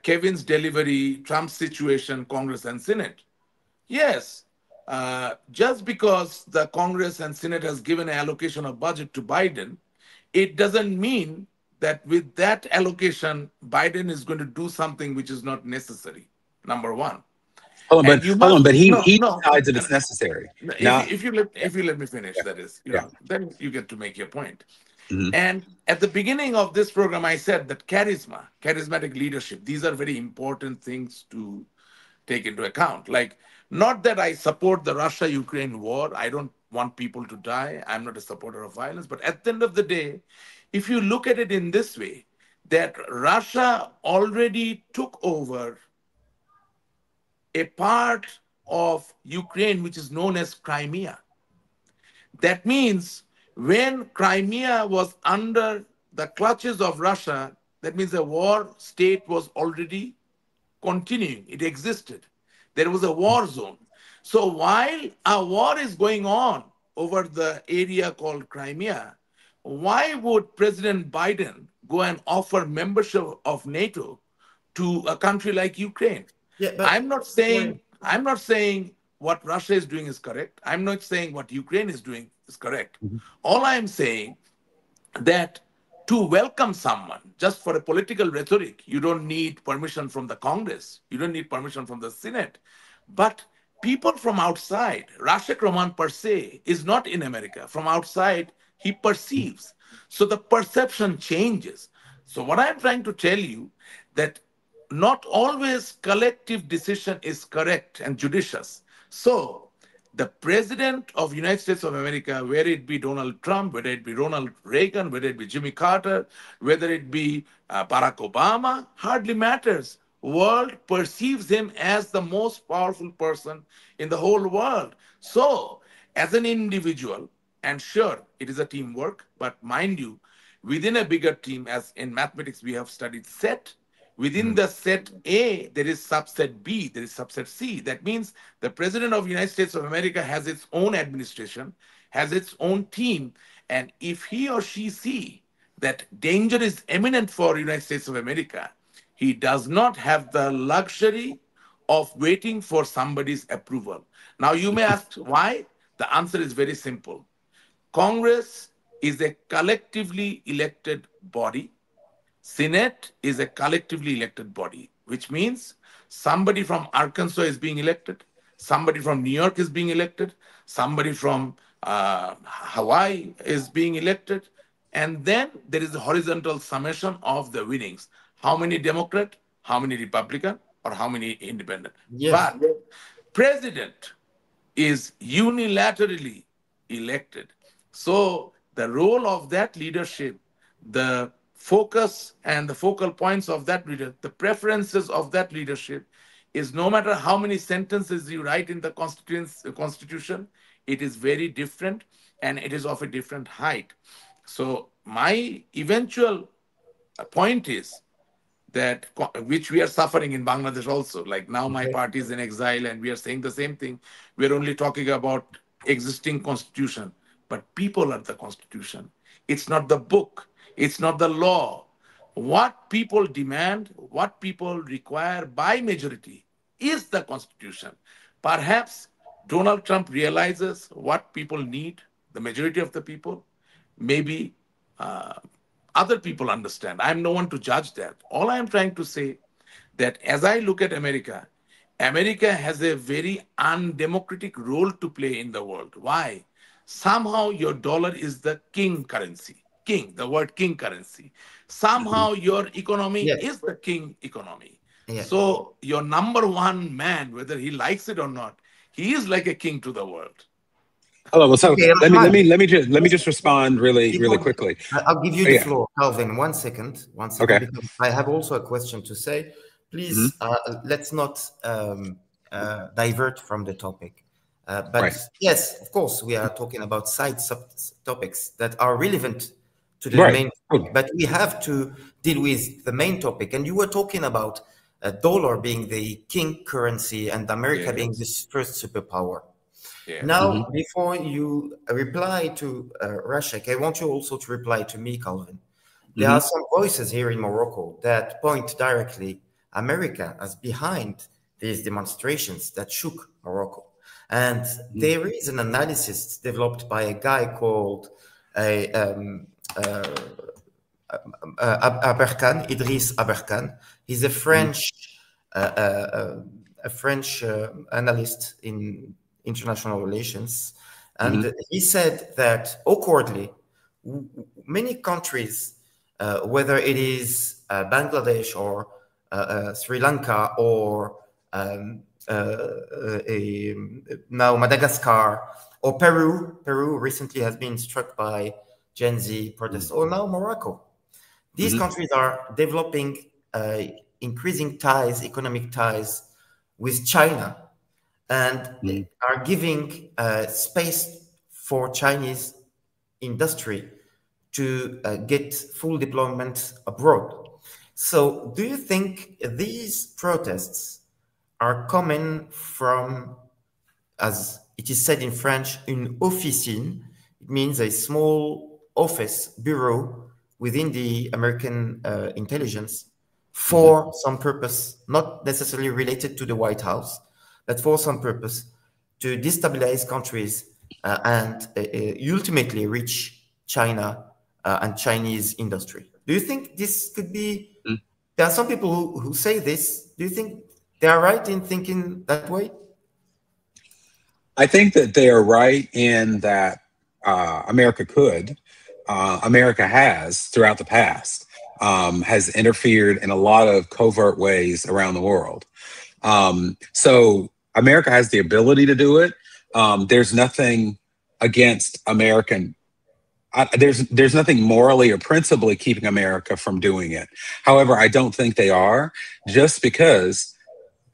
Kevin's delivery, Trump's situation, Congress and Senate? Yes, just because the Congress and Senate has given an allocation of budget to Biden, it doesn't mean that with that allocation, Biden is going to do something which is not necessary. Number one, and you Hold on, must but he no. decides that it's necessary. Not If you let me finish, that is, yeah. then you get to make your point. Mhm. And at the beginning of this program, I said that charismatic leadership, these are very important things to take into account. Like, not that I support the Russia Ukraine war, I don't want people to die, I'm not a supporter of violence. But at the end of the day, if you look at it in this way, that Russia already took over a part of Ukraine which is known as Crimea. That means when Crimea was under the clutches of Russia, that means the war state was already continuing, it existed. There was a war zone. So while a war is going on over the area called Crimea, why would President Biden go and offer membership of NATO to a country like Ukraine? Yeah, I'm but not sorry. saying I'm not saying what Russia is doing is correct. I'm not saying what Ukraine is doing is correct. Mhm. All I'm saying that to welcome someone just for a political rhetoric, you don't need permission from the Congress, you don't need permission from the Senate. But people from outside, Rashek Roman per se is not in America. From outside, he perceives. So the perception changes. So what I'm trying to tell you that not always collective decision is correct and judicious. So the president of United States of America, whether it be Donald Trump, whether it be Ronald Reagan, whether it be Jimmy Carter, whether it be Barack Obama, hardly matters. World perceives him as the most powerful person in the whole world. So, as an individual, and sure, it is a teamwork, but mind you, within a bigger team, as in mathematics we have studied set, within the set A, there is subset B, there is subset C. That means the President of the United States of America has its own administration, has its own team, and if he or she see that danger is imminent for the United States of America, he does not have the luxury of waiting for somebody's approval. Now, you may ask why? The answer is very simple. Congress is a collectively elected body. Senate is a collectively elected body, which means somebody from Arkansas is being elected, somebody from New York is being elected, somebody from Hawaii is being elected, and then there is a horizontal summation of the winnings. How many Democrat, how many Republican, or how many independent. Yes. But president is unilaterally elected. So the role of that leadership, the focus and the focal points of that leader, the preferences of that leadership is no matter how many sentences you write in the constitution, it is very different and it is of a different height. So my eventual point is that which we are suffering in Bangladesh also. Like now, my Okay. party is in exile, and we are saying the same thing. We're only talking about existing constitution, but people are the constitution. It's not the book. It's not the law. What people demand, what people require by majority, is the constitution. Perhaps Donald Trump realizes what people need, the majority of the people. Maybe uh, other people understand. I'm no one to judge that. All I am trying to say that as I look at America, America has a very undemocratic role to play in the world. Why? Somehow your dollar is the king currency. King, the word king currency. Mhm. Somehow your economy Yes. is the king economy. Yes. So your number one man, whether he likes it or not, he is like a king to the world. Hello. Well, so Okay, I'm trying. let me just respond really Before quickly. I'll give you Oh, the yeah. floor, Calvin. One second, Okay. because I have also a question to say. Hmm. Please, let's not divert from the topic. But Right. yes, of course, we are talking about topics that are relevant to the Right. main Totally. topic, but we have to deal with the main topic. And you were talking about a dollar being the king currency and America being the Yes. first superpower. Yes. Hmm. Now, before you reply to Rashek, I want you also to reply to me, Calvin. There are Hmm. some voices here in Morocco that point directly America as behind these demonstrations that shook Morocco. And there is an analysis developed by a guy called uh, um, uh, Aberkan, Idriss Aberkan. He's Hmm. A French analyst in international relations, Hmm. and he said that awkwardly, many countries, whether it is Bangladesh or Sri Lanka or um, now Madagascar or Peru. Peru recently has been struck by Gen Z protests, or now Morocco. These Hmm. countries are developing increasing ties, economic ties with China, and Hmm. are giving space for Chinese industry to get full deployment abroad. So, do you think these protests are coming from, as it is said in French, une officine? It means a small office bureau within the American intelligence Hmm. for some purpose, not necessarily related to the White House, but for some purpose to destabilize countries and ultimately reach China and Chinese industry. Do you think this could be? There are some people who say this. Do you think they are right in thinking that way? I think that they are right in that America could, America has throughout the past, has interfered in a lot of covert ways around the world. So America has the ability to do it. There's nothing against American. There's nothing morally or principally keeping America from doing it. However, I don't think they are, just because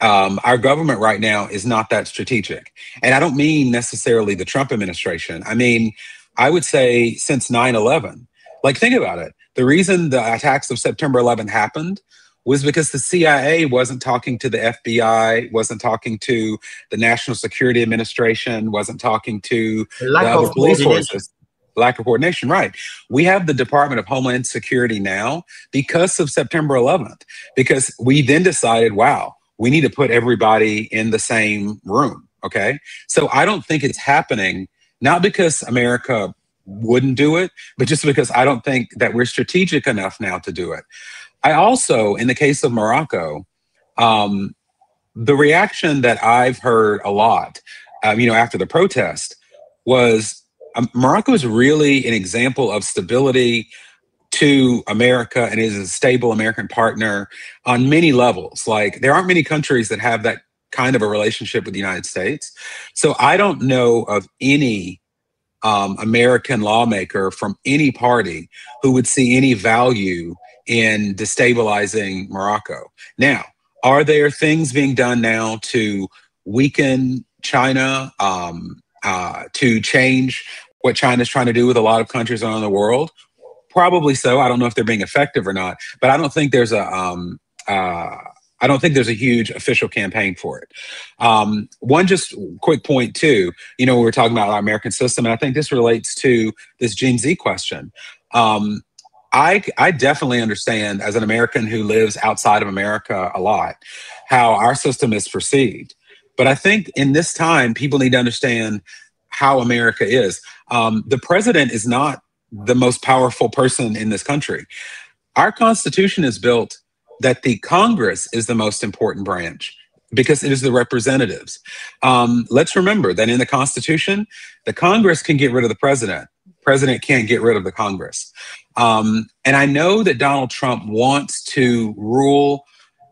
our government right now is not that strategic. And I don't mean necessarily the Trump administration. I mean, I would say since 9/11. Like, think about it. The reason the attacks of September 11th happened was because the CIA wasn't talking to the FBI, wasn't talking to the National Security Administration, wasn't talking to the Lack other of police coordination. forces. Lack of coordination, right. We have the Department of Homeland Security now because of September 11th, because we then decided, wow, we need to put everybody in the same room. Okay. So I don't think it's happening, not because America wouldn't do it, but just because I don't think that we're strategic enough now to do it. I also, in the case of Morocco, um, the reaction that I've heard a lot, after the protest was Morocco is really an example of stability to America and is a stable American partner on many levels. Like, there aren't many countries that have that kind of a relationship with the United States. So I don't know of any American lawmaker from any party who would see any value in destabilizing Morocco. Now, are there things being done now to weaken China, to change what China's trying to do with a lot of countries around the world? Probably so. I don't know if they're being effective or not, but I don't think there's a huge official campaign for it. One just quick point too, we were talking about our American system, and I think this relates to this Gen Z question. I definitely understand, as an American who lives outside of America a lot, how our system is perceived. But I think in this time, people need to understand how America is. The president is not the most powerful person in this country. Our Constitution is built that the Congress is the most important branch because it is the representatives. Let's remember that in the Constitution, the Congress can get rid of the president. President can't get rid of the Congress. And I know that Donald Trump wants to rule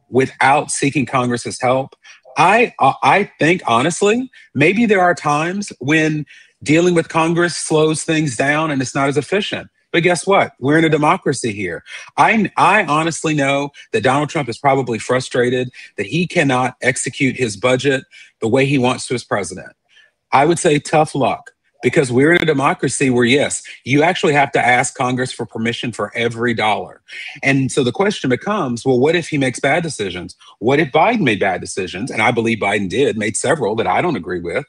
without seeking Congress's help. I think, honestly, maybe there are times when dealing with Congress slows things down and it's not as efficient. But guess what? We're in a democracy here. I honestly know that Donald Trump is probably frustrated that he cannot execute his budget the way he wants to as president. I would say tough luck, because we're in a democracy where, yes, you actually have to ask Congress for permission for every dollar. And so the question becomes, well, what if he makes bad decisions? What if Biden made bad decisions? And I believe Biden made several that I don't agree with.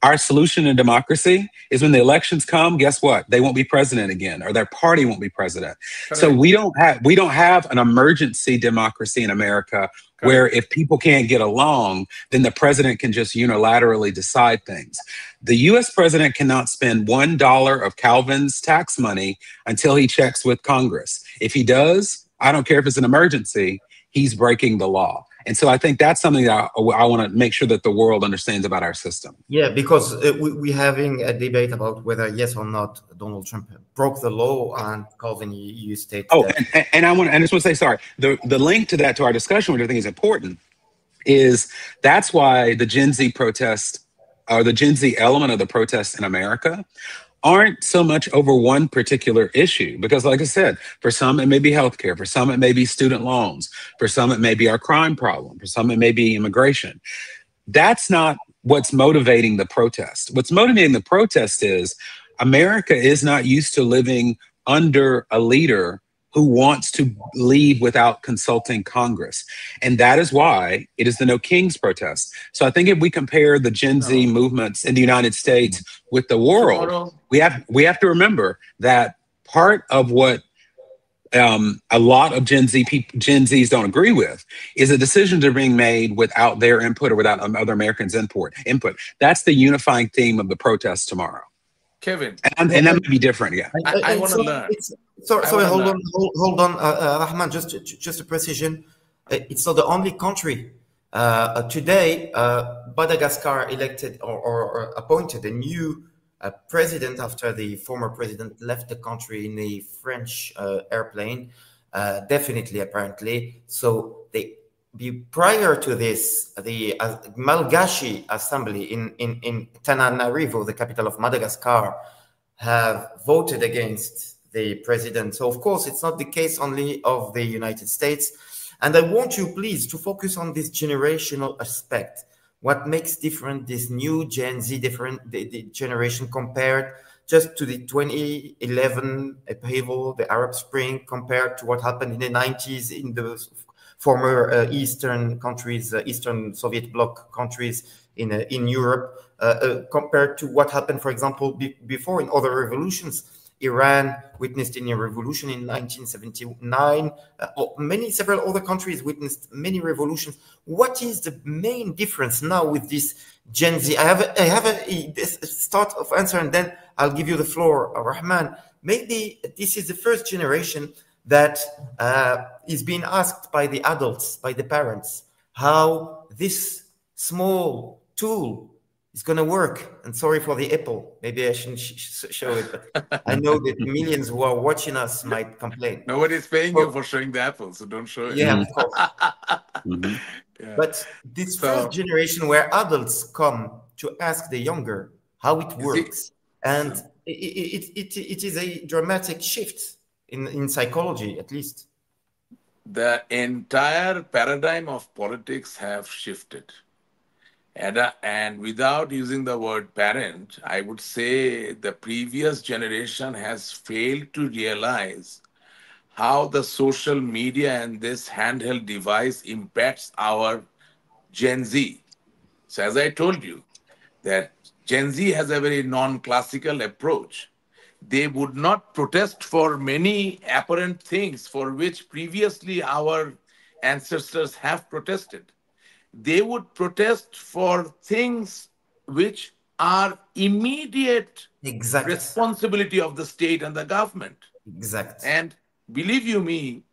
Our solution in democracy is when the elections come, guess what? They won't be president again, or their party won't be president. Correct. So we don't have an emergency democracy in America. Correct. Where if people can't get along, then the president can just unilaterally decide things. The US president cannot spend $1 of Calvin's tax money until he checks with Congress. If he does, I don't care if it's an emergency, he's breaking the law. And so I think that's something that I want to make sure that the world understands about our system. Yeah, because we're having a debate about whether yes or not Donald Trump broke the law, and Calvin, you state. Oh, and I just want to say, sorry, the link to that, to our discussion, which I think is important, is that's why the Gen Z protest, or the Gen Z element of the protest in America, aren't so much over one particular issue. Because like I said, for some it may be healthcare, for some it may be student loans, for some it may be our crime problem, for some it may be immigration. That's not what's motivating the protest. What's motivating the protest is America is not used to living under a leader who wants to leave without consulting Congress. And that is why it is the No Kings protest. So I think if we compare the Gen Z movements in the United States with the world, we have to remember that part of what a lot of Gen Zs don't agree with is the decisions are being made without their input or without other Americans' input. That's the unifying theme of the protest tomorrow. Kevin. And that may be different, yeah. I want to learn. Sorry, hold on, Rahman, just a precision. It's not the only country. Today, Madagascar elected or appointed a new president after the former president left the country in a French airplane, definitely, apparently. So prior to this, the Malgache Assembly in Tananarivo, the capital of Madagascar, have voted against the president. So, of course, it's not the case only of the United States. And I want you, please, to focus on this generational aspect. What makes different this new Gen Z, the generation compared just to the 2011 upheaval, the Arab Spring, compared to what happened in the 90s in the former Eastern countries, Eastern Soviet bloc countries in Europe, compared to what happened, for example, before in other revolutions. Iran witnessed in a revolution in 1979. Several other countries witnessed many revolutions. What is the main difference now with this Gen Z? I have a start of answer, and then I'll give you the floor, Rahman. Maybe this is the first generation that is being asked by the adults, by the parents, how this small tool is going to work. And sorry for the apple. Maybe I shouldn't show it, but I know that millions who are watching us might complain. Nobody's paying you for showing the apple, so don't show it. Yeah, of course. Yeah. But this first generation where adults come to ask the younger how it works. And it is a dramatic shift in psychology, at least. The entire paradigm of politics have shifted. And without using the word parent, I would say the previous generation has failed to realize how the social media and this handheld device impacts our Gen Z. So, as I told you, that Gen Z has a very non classical approach. They would not protest for many apparent things for which previously our ancestors have protested. They would protest for things which are immediate Exact. responsibility of the state and the government. Exact. And believe you me,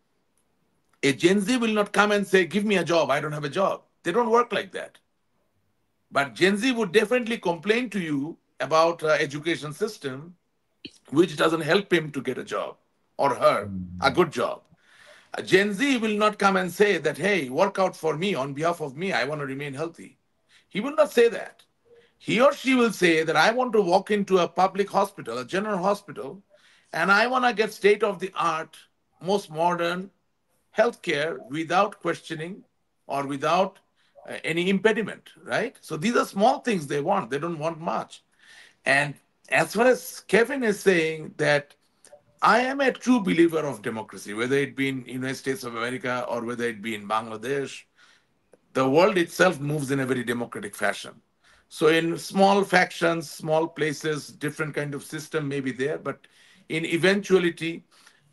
a Gen Z will not come and say, "Give me a job, I don't have a job." They don't work like that. But Gen Z would definitely complain to you about education system, which doesn't help him to get a job or her a good job. A Gen Z will not come and say that, "Hey, work out for me on behalf of me. I want to remain healthy." He will not say that. He or she will say that I want to walk into a public hospital, a general hospital, and I want to get state of the art, most modern healthcare without questioning or without any impediment, right? So these are small things they want. They don't want much. And as far as Kevin is saying that I am a true believer of democracy, whether it be in United States of America or whether it be in Bangladesh, the world itself moves in a very democratic fashion. So in small factions, small places, different kind of system may be there, but in eventuality,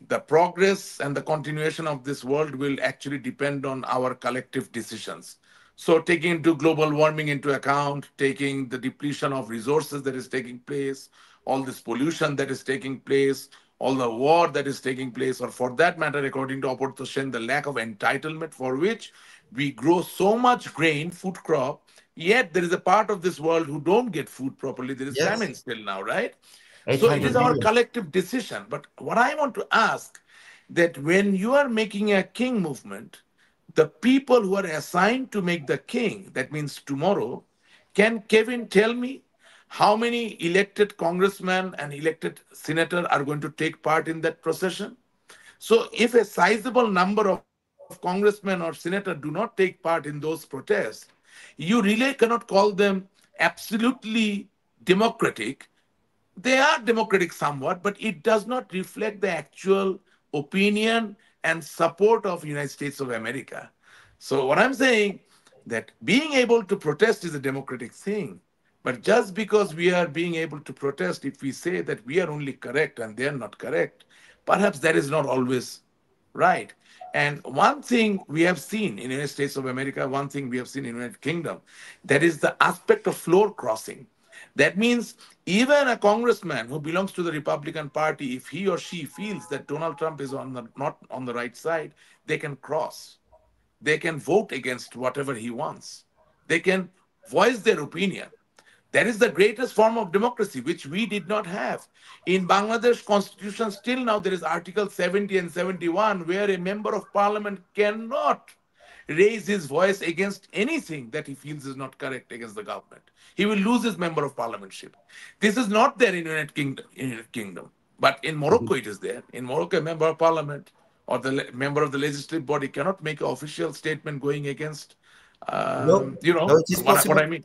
the progress and the continuation of this world will actually depend on our collective decisions. So taking into global warming into account, taking the depletion of resources that is taking place, all this pollution that is taking place, all the war that is taking place, or for that matter, according to Aporto Sen, the lack of entitlement for which we grow so much grain, food crop, yet there is a part of this world who don't get food properly. There is Yes. famine still now, right? So it 800 is our million. collective decision. But what I want to ask that when you are making a king movement, the people who are assigned to make the king, that means tomorrow, can Kevin tell me how many elected congressmen and elected senator are going to take part in that procession? So if a sizable number of congressmen or senators do not take part in those protests, you really cannot call them absolutely democratic. They are democratic somewhat, but it does not reflect the actual opinion and support of United States of America. So what I'm saying that being able to protest is a democratic thing, but just because we are being able to protest, if we say that we are only correct and they are not correct, perhaps that is not always right. And one thing we have seen in the United States of America, one thing we have seen in the United Kingdom, that is the aspect of floor crossing. That means even a congressman who belongs to the Republican Party, if he or she feels that Donald Trump is not on the right side, they can cross. They can vote against whatever he wants. They can voice their opinion. That is the greatest form of democracy, which we did not have. In Bangladesh constitution, still now there is Article 70 and 71, where a member of parliament cannot raise his voice against anything that he feels is not correct against the government. He will lose his member of parliamentship. This is not there in United Kingdom. But in Morocco, it is there. In Morocco, a member of parliament or the member of the legislative body cannot make an official statement going against, No, no, it is what possible. I mean.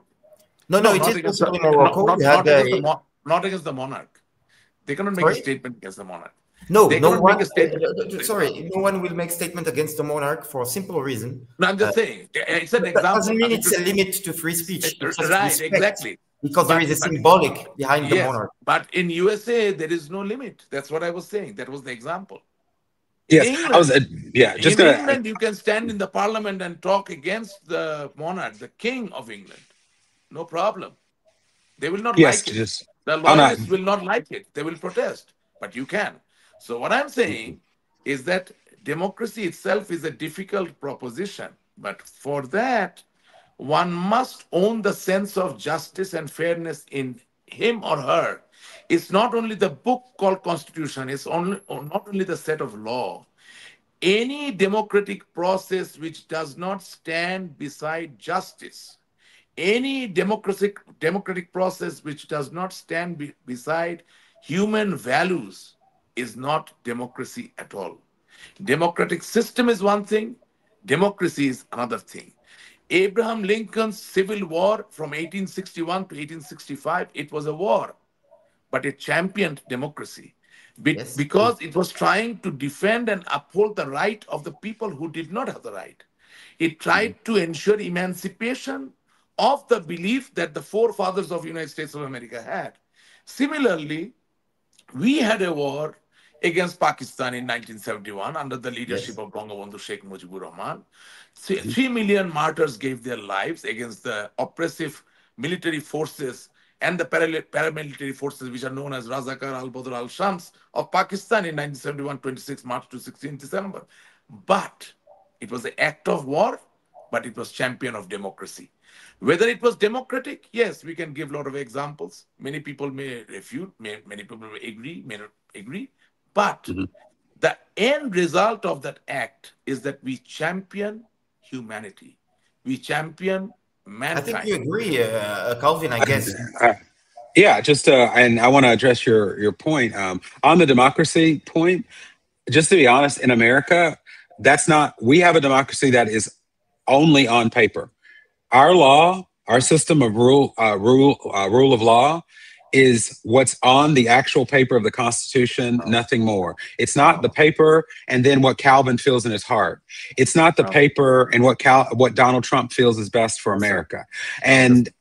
No, no, No, it not is against possible the in Morocco. You had a not against the monarch. They cannot make a sorry. statement against the monarch. No, They no cannot make one. a statement. Sorry, no one will make statement against the monarch for a simple reason. No, I'm just saying. It's an That doesn't example. I mean mean, it's a limit to free speech. It's just right, respect exactly. because there is a But symbolic behind the yes, monarch. but in USA there is no limit. That's what I was saying. That was the example. In Yes, I was. England, Yeah, just in gonna. England, you can stand in the parliament and talk against the monarch, the king of England. No problem. They will not Yes, like it. just. The Oh no. loyalists will not like it. They will protest, but you can. So, what I'm saying is that democracy itself is a difficult proposition. But for that, one must own the sense of justice and fairness in him or her. It's not only the book called Constitution, it's only, or not only the set of law. Any democratic process which does not stand beside justice, Any democratic process which does not stand beside human values is not democracy at all. Democratic system is one thing, democracy is another thing. Abraham Lincoln's Civil War from 1861 to 1865, it was a war, but it championed democracy Yes. because it was trying to defend and uphold the right of the people who did not have the right. It Mhm. tried to ensure emancipation of the belief that the forefathers of the United States of America had. Similarly, we had a war against Pakistan in 1971 under the leadership Yes. of Bangabandhu Sheikh Mujibur Rahman. Mhm. 3 million martyrs gave their lives against the oppressive military forces and the paramilitary forces, which are known as Razakar al-Badr al-Shams of Pakistan in 1971, 26 March to 16 December. But it was an act of war, but it was champion of democracy. Whether it was democratic, yes, we can give a lot of examples. Many people may refute, many people may agree, may not agree. But Mhm. the end result of that act is that we champion humanity. We champion I think you mankind. agree, Calvin, I guess. Uh, yeah, just and I want to address your point on the democracy point. Just to be honest, in America, that's not. We have a democracy that is only on paper. Our law, our system of rule of law, is what's on the actual paper of the Constitution, No, nothing more. It's not the no, paper and then what Calvin feels in his heart. It's not the no, paper and what Donald Trump feels is best for no, sir. America. No, that's And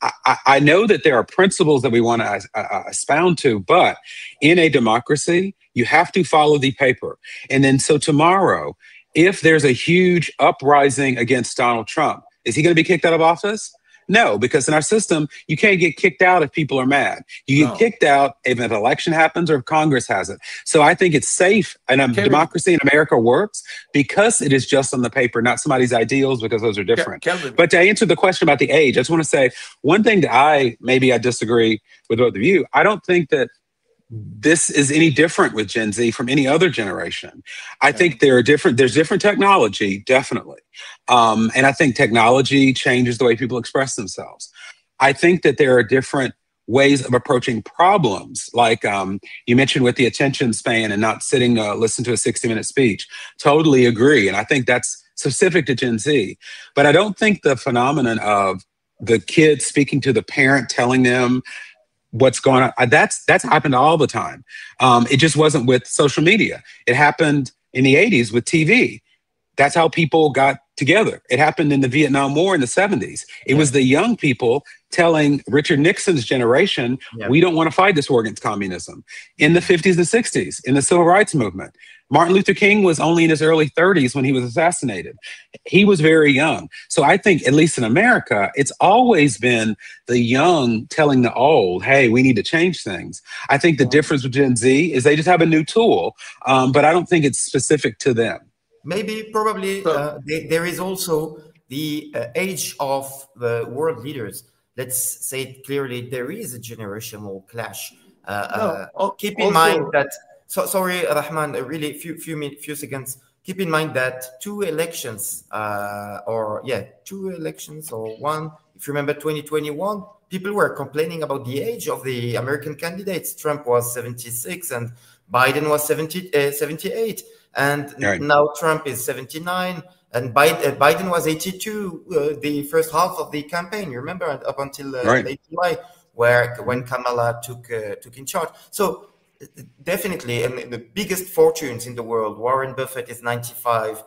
I know that there are principles that we want to expound to, but in a democracy, you have to follow the paper. And then so tomorrow, if there's a huge uprising against Donald Trump, is he going to be kicked out of office? No, because in our system, you can't get kicked out if people are mad. You get No. kicked out if an election happens or if Congress has it. So I think it's safe and a Kevin, democracy in America works because it is just on the paper, not somebody's ideals, because those are different. Kelvin, But to answer the question about the age, I just want to say one thing that I disagree with both of you. I don't think that this is any different with Gen Z from any other generation. I think there's different technology, definitely. And I think technology changes the way people express themselves. I think that there are different ways of approaching problems, like you mentioned with the attention span and not sitting to listen to a 60-minute speech. Totally agree. And I think that's specific to Gen Z. But I don't think the phenomenon of the kid speaking to the parent, telling them what's going on. That's happened all the time. It just wasn't with social media. It happened in the 80s with TV. That's how people got together. It happened in the Vietnam War in the 70s. It Yeah, was the young people telling Richard Nixon's generation, yeah. we don't want to fight this war against communism. In the 50s and 60s, in the civil rights movement, Martin Luther King was only in his early 30s when he was assassinated. He was very young. So I think, at least in America, it's always been the young telling the old, hey, we need to change things. I think the Yeah. difference with Gen Z is they just have a new tool, but I don't think it's specific to them. Maybe, probably, so there is also the age of the world leaders. Let's say it clearly, there is a generational clash. no. Keep in mind Also, that, so sorry, Rahman, really few seconds. Keep in mind that two elections, two elections or one, if you remember 2021, people were complaining about the age of the American candidates. Trump was 76 and Biden was 78. And Right. now Trump is 79 and Biden was 82 the first half of the campaign. You remember, up until Right. late July, when Kamala took in charge. So definitely, and the biggest fortunes in the world, Warren Buffett is 95,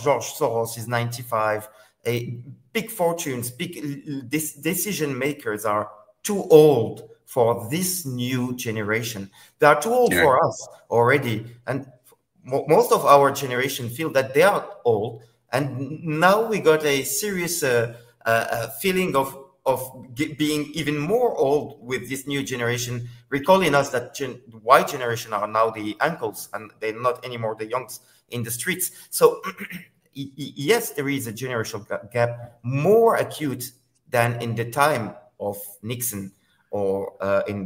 George Soros is 95. Big fortunes, big decision makers are too old for this new generation. They are too old Yeah. for us already, and most of our generation feel that they are old. And now we got a serious feeling of being even more old with this new generation, recalling us that the Y generation are now the uncles and they're not anymore the youngs in the streets. So yes, there is a generational gap more acute than in the time of Nixon or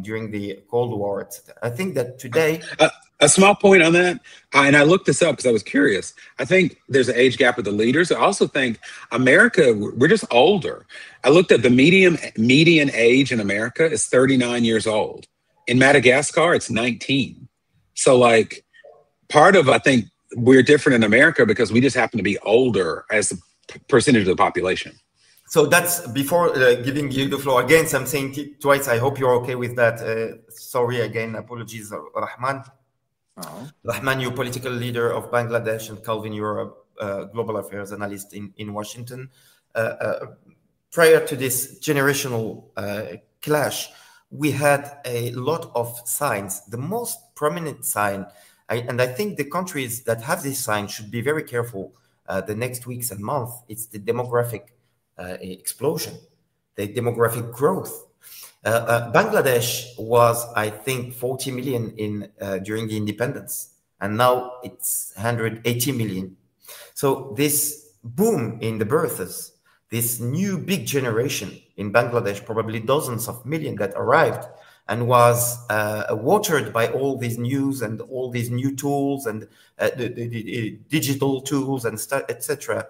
during the Cold War, etc. I think that today A small point on that, and I looked this up because I was curious. I think there's an age gap with the leaders. I also think America, we're just older. I looked at the median age in America is 39 years old. In Madagascar, it's 19. So, like, part of I think we're different in America because we just happen to be older as a percentage of the population. So that's before giving you the floor again. So I'm saying twice. I hope you're okay with that. Sorry again. Apologies, Rahman. Uh-huh. Rahman, you political leader of Bangladesh, and Calvin, you're a global affairs analyst in Washington. Prior to this generational clash, we had a lot of signs. The most prominent sign, and I think the countries that have this sign should be very careful the next weeks and months, it's the demographic explosion, the demographic growth. Bangladesh was, I think, 40 million in during the independence, and now it's 180 million. So this boom in the births, this new big generation in Bangladesh, probably dozens of millions that arrived and was watered by all these news and all these new tools and the digital tools and etc.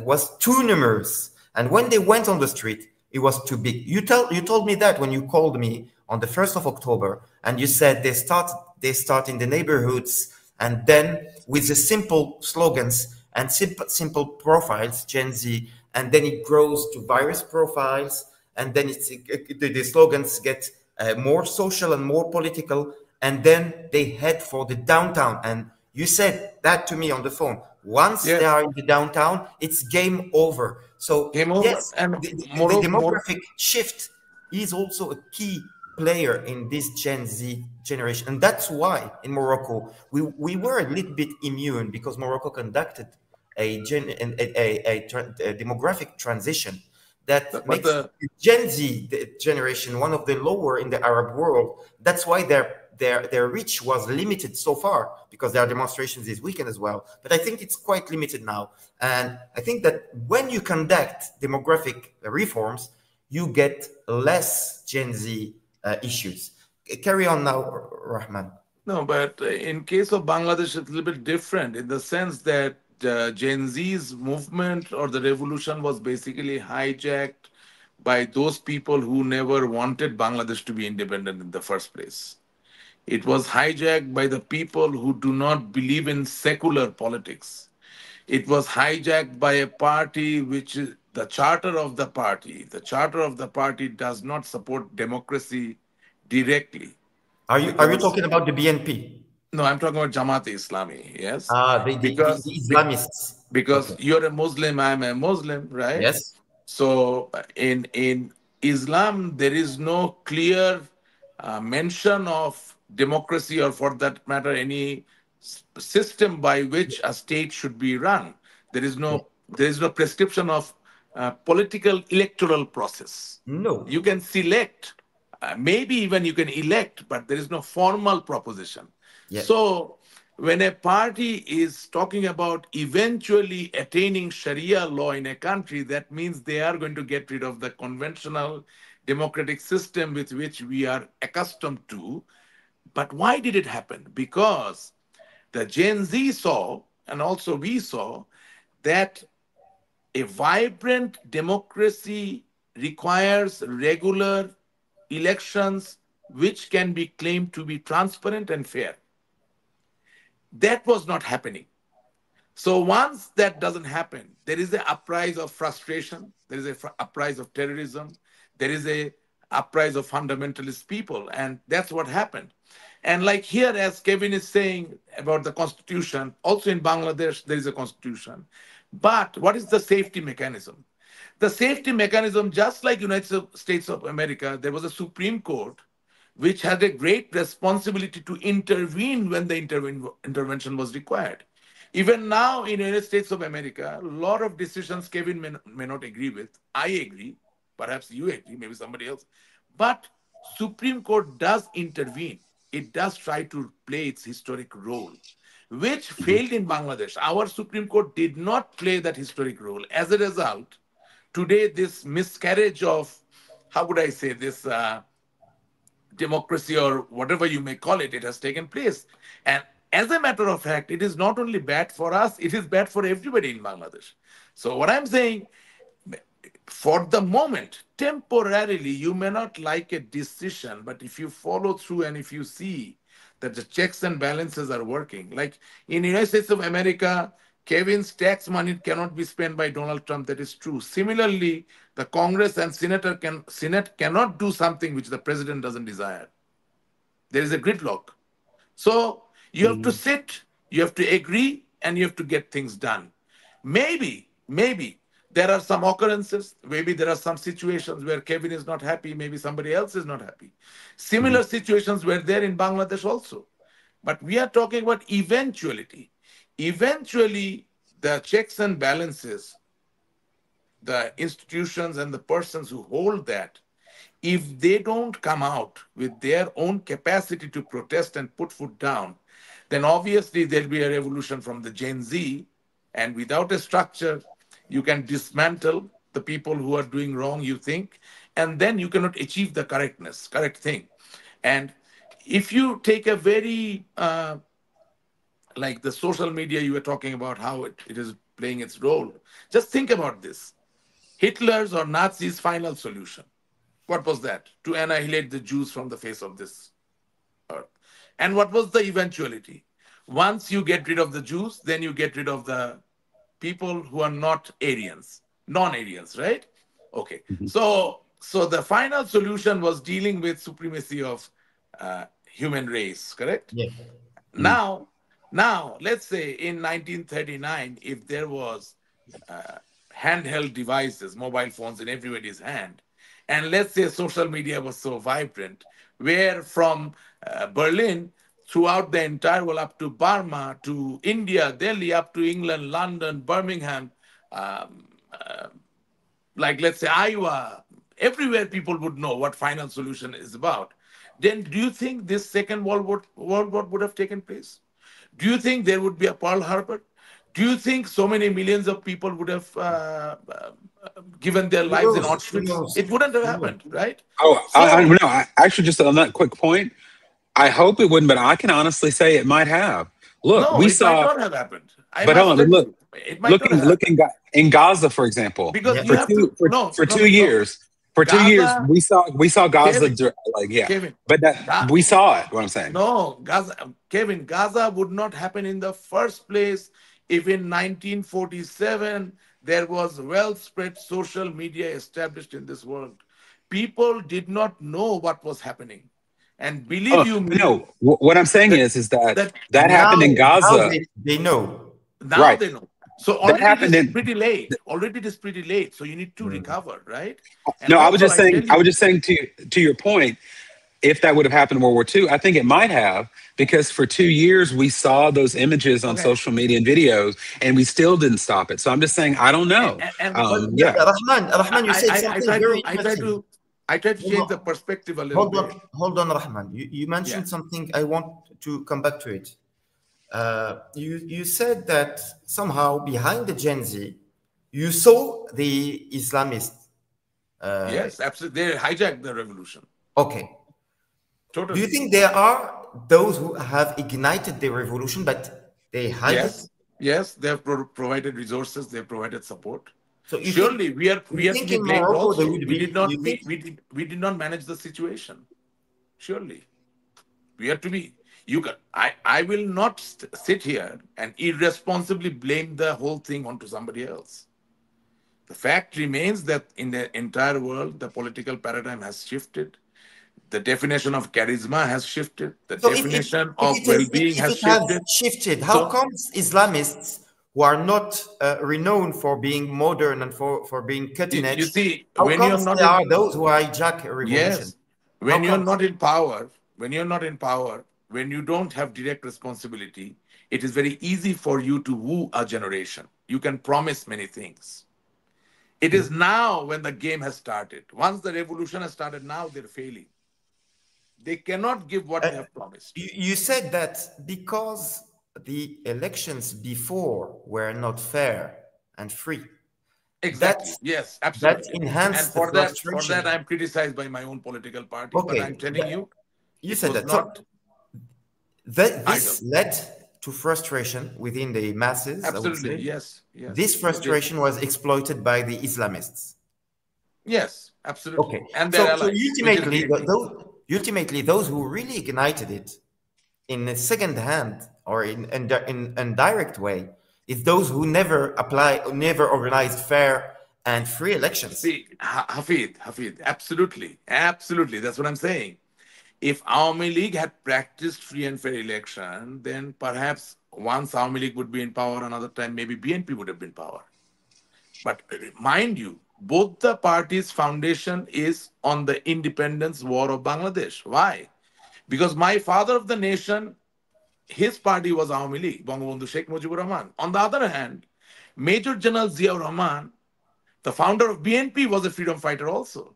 Was too numerous. And when they went on the street, it was too big. You told me that when you called me on the 1st of October, and you said they start in the neighborhoods, and then with the simple slogans and simple profiles, Gen Z, and then it grows to virus profiles, and then the slogans get more social and more political, and then they head for the downtown. And you said that to me on the phone. Once they are in the downtown, it's game over. So yes, and the demographic shift is also a key player in this Gen Z generation. And that's why in Morocco, we were a little bit immune because Morocco conducted a demographic transition that makes the Gen Z generation one of the lower in the Arab world. That's why their reach was limited so far, because there are demonstrations this weekend as well. But I think it's quite limited now. And I think that when you conduct demographic reforms, you get less Gen Z issues. Carry on now, Rahman. No, but in case of Bangladesh, it's a little bit different in the sense that Gen Z's movement or the revolution was basically hijacked by those people who never wanted Bangladesh to be independent in the first place. It was hijacked by the people who do not believe in secular politics. It was hijacked by a party which is the charter of the party. The charter of the party does not support democracy directly. Are you talking about the BNP? No, I'm talking about Jamaat-e-Islami, yes. The Islamists. Because you're a Muslim, I'm a Muslim, right? Yes. So in Islam, there is no clear mention of democracy, or for that matter, any system by which a state should be run. There is no prescription of political electoral process. No. You can select, maybe even you can elect, but there is no formal proposition. Yes. So when a party is talking about eventually attaining Sharia law in a country, that means they are going to get rid of the conventional democratic system with which we are accustomed to. But why did it happen? Because the Gen Z saw, and also we saw, that a vibrant democracy requires regular elections which can be claimed to be transparent and fair. That was not happening. So once that doesn't happen, there is an uprise of frustration, there is an uprise of terrorism, there is an uprise of fundamentalist people, and that's what happened. And like here, as Kevin is saying about the constitution, also in Bangladesh, there is a constitution. But what is the safety mechanism? The safety mechanism, just like United States of America, there was a Supreme Court which had a great responsibility to intervene when the intervention was required. Even now in the United States of America, a lot of decisions Kevin may not agree with. I agree. Perhaps you agree, maybe somebody else. But Supreme Court does intervene. It does try to play its historic role, which failed in Bangladesh. Our Supreme Court did not play that historic role. As a result, today this miscarriage of, how would I say this, democracy or whatever you may call it, it has taken place. And as a matter of fact, it is not only bad for us, it is bad for everybody in Bangladesh. So what I'm saying, for the moment, temporarily, you may not like a decision, but if you follow through and if you see that the checks and balances are working, like in the United States of America, Kevin's tax money cannot be spent by Donald Trump. That is true. Similarly, the Congress and Senate cannot do something which the president doesn't desire. There is a gridlock. So you have to sit, you have to agree, and you have to get things done. Maybe there are some occurrences, maybe there are some situations where Kevin is not happy, maybe somebody else is not happy. Similar situations were there in Bangladesh also. But we are talking about eventuality. Eventually, the checks and balances, the institutions and the persons who hold that, if they don't come out with their own capacity to protest and put foot down, then obviously there'll be a revolution from the Gen Z. And without a structure, you can dismantle the people who are doing wrong, you think, and then you cannot achieve the correct thing. And if you take a very, like the social media you were talking about, how it is playing its role, just think about this. Hitler's or Nazis' final solution. What was that? To annihilate the Jews from the face of this earth. And what was the eventuality? Once you get rid of the Jews, then you get rid of the people who are not Aryans, non-Aryans, right? Okay. So the final solution was dealing with supremacy of human race, correct? Yeah. Now, let's say in 1939, if there was handheld devices, mobile phones in everybody's hand, and let's say social media was so vibrant, where from Berlin throughout the entire world, up to Burma, to India, Delhi, up to England, London, Birmingham, like let's say Iowa, everywhere people would know what final solution is about. Then do you think this Second World War would have taken place? Do you think there would be a Pearl Harbor? Do you think so many millions of people would have given their lives in Auschwitz? It wouldn't have happened, right? Oh, So, actually, just on that quick point, I hope it wouldn't, but I can honestly say it might have. Look, no, we it might saw, not have happened. but hold on, look, It might not have happened. in Gaza, for example, Because Yeah. you have to, for 2 years, for 2 years, Gaza, we saw Gaza, Kevin, like, yeah, Kevin, but that we saw it. What I'm saying, no, Gaza would not happen in the first place if in 1947 there was well spread social media established in this world. People did not know what was happening. And believe you me, no, what I'm saying is that happened in Now Gaza, they know. now right? they know. So That already it happened is in. pretty late. Already it is pretty late. So you need to recover, right? And No, also, I tell I was you, just saying to your point, if that would have happened in World War II, I think it might have, because for 2 years we saw those images on okay. social media and videos, and we still didn't stop it. So I'm just saying, I don't know. But Yeah. Rahman, you said something very interesting. I try to change the perspective a little bit. Hold on, Rahman. You mentioned something. I want to come back to it. You said that somehow behind the Gen Z, you saw the Islamists. Yes, absolutely. They hijacked the revolution. Okay. Totally. Do you think there are those who have ignited the revolution, but they hide it? Yes, they have provided resources. They have provided support. So surely we are to be blamed Morocco, also. We did not manage the situation. Surely we are to be. I will not sit here and irresponsibly blame the whole thing onto somebody else. The fact remains that in the entire world, the political paradigm has shifted. The definition of charisma has shifted. The definition of well-being has shifted. How comes Islamists who are not renowned for being modern and for being cutting edge? You see, how when comes there are those who hijack a revolution? Yes, when you're not in power, when you don't have direct responsibility, it is very easy for you to woo a generation. You can promise many things. It is now when the game has started. Once the revolution has started, now they're failing. They cannot give what they have promised. You said that because the elections before were not fair and free. Exactly. Yes, absolutely. That enhanced and for that, I'm criticized by my own political party. Okay. But I'm telling you, You It said was that. So not idle. this led to frustration within the masses, I would Absolutely, say. yes, yes, This it did. frustration was exploited by the Islamists. Yes, absolutely, Okay. and their So allies, which is ultimately, great. ultimately, those who really ignited it in a second hand or in a direct way is those who never organized fair and free elections. See, Hafid, absolutely, absolutely. That's what I'm saying. If Awami League had practiced free and fair election, then perhaps once Awami League would be in power, another time maybe BNP would have been power. But mind you, both the parties' foundation is on the independence war of Bangladesh. Why? Because my father of the nation, his party was Awami League, Bangabandhu Sheikh Mujibur Rahman. On the other hand, Major General Ziaur Rahman, the founder of BNP, was a freedom fighter also.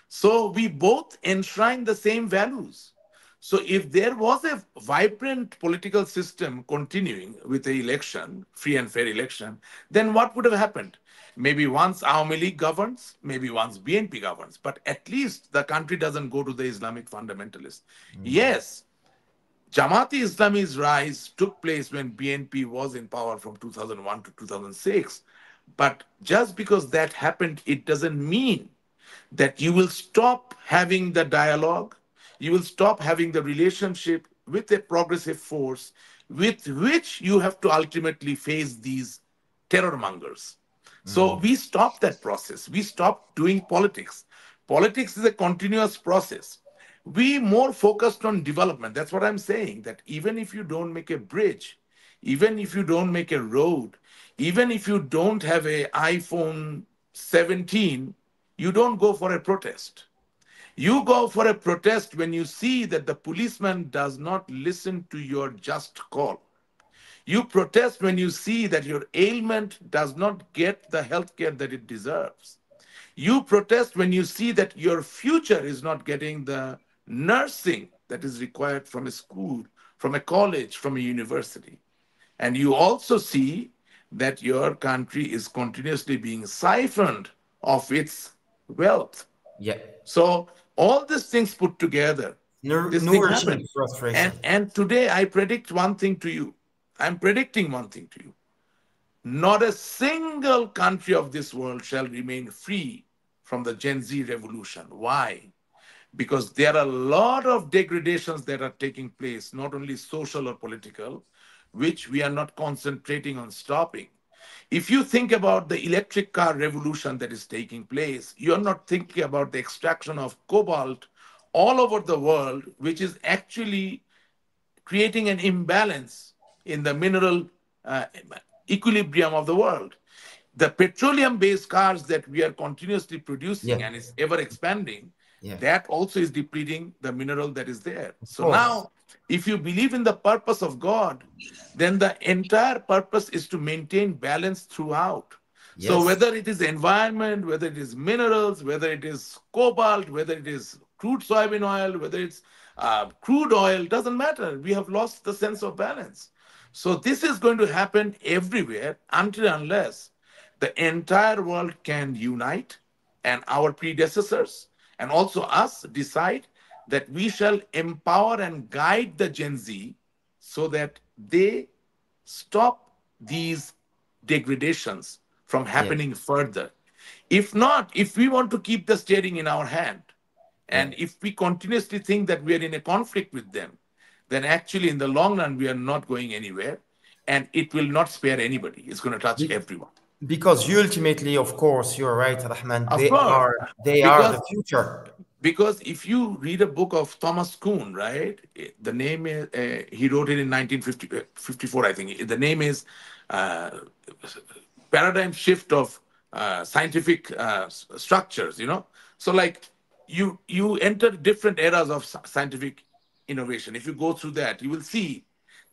So we both enshrine the same values. So if there was a vibrant political system continuing with the election, free and fair election, then what would have happened? Maybe once Awami League governs, maybe once BNP governs, but at least the country doesn't go to the Islamic fundamentalists. Yes, Jamaati Islami's rise took place when BNP was in power from 2001 to 2006. But just because that happened, it doesn't mean that you will stop having the dialogue, you will stop having the relationship with a progressive force with which you have to ultimately face these terror mongers. So we stopped that process. We stopped doing politics. Politics is a continuous process. We more focused on development. That's what I'm saying. That even if you don't make a bridge, even if you don't make a road, even if you don't have a iPhone 17, you don't go for a protest. You go for a protest when you see that the policeman does not listen to your just call. You protest when you see that your ailment does not get the health care that it deserves. You protest when you see that your future is not getting the nursing that is required from a school, from a college, from a university. And you also see that your country is continuously being siphoned of its wealth. Yeah. So all these things put together, this thing Nourishing happened. frustration. And today I predict one thing to you. I'm predicting one thing to you. Not a single country of this world shall remain free from the Gen Z revolution. Why? Because there are a lot of degradations that are taking place, not only social or political, which we are not concentrating on stopping. If you think about the electric car revolution that is taking place, you're not thinking about the extraction of cobalt all over the world, which is actually creating an imbalance in the mineral uh, equilibrium of the world. The petroleum based cars that we are continuously Yeah. producing and is ever expanding, Yeah. that also is depleting the mineral that is there. Of So course. now, if you believe in the purpose of God, then the entire purpose is to maintain balance throughout. So Yes. whether it is environment, whether it is minerals, whether it is cobalt, whether it is crude soybean oil, whether it's crude oil, doesn't matter. We have lost the sense of balance. So this is going to happen everywhere until unless the entire world can unite and our predecessors and also us decide that we shall empower and guide the Gen Z so that they stop these degradations from Yeah. happening further. If not, if we want to keep the steering in our hand, Yeah. and if we continuously think that we are in a conflict with them, then actually in the long run, we are not going anywhere and it will not spare anybody. It's going to touch Be- everyone. because ultimately, of course, you're right, Rahman. Of course, They are because the future. because if you read a book of Thomas Kuhn, right, the name is, he wrote it in 1954, I think. The name is uh, Paradigm Shift of Scientific Structures, you know. So like you enter different eras of scientific innovation. If you go through that, you will see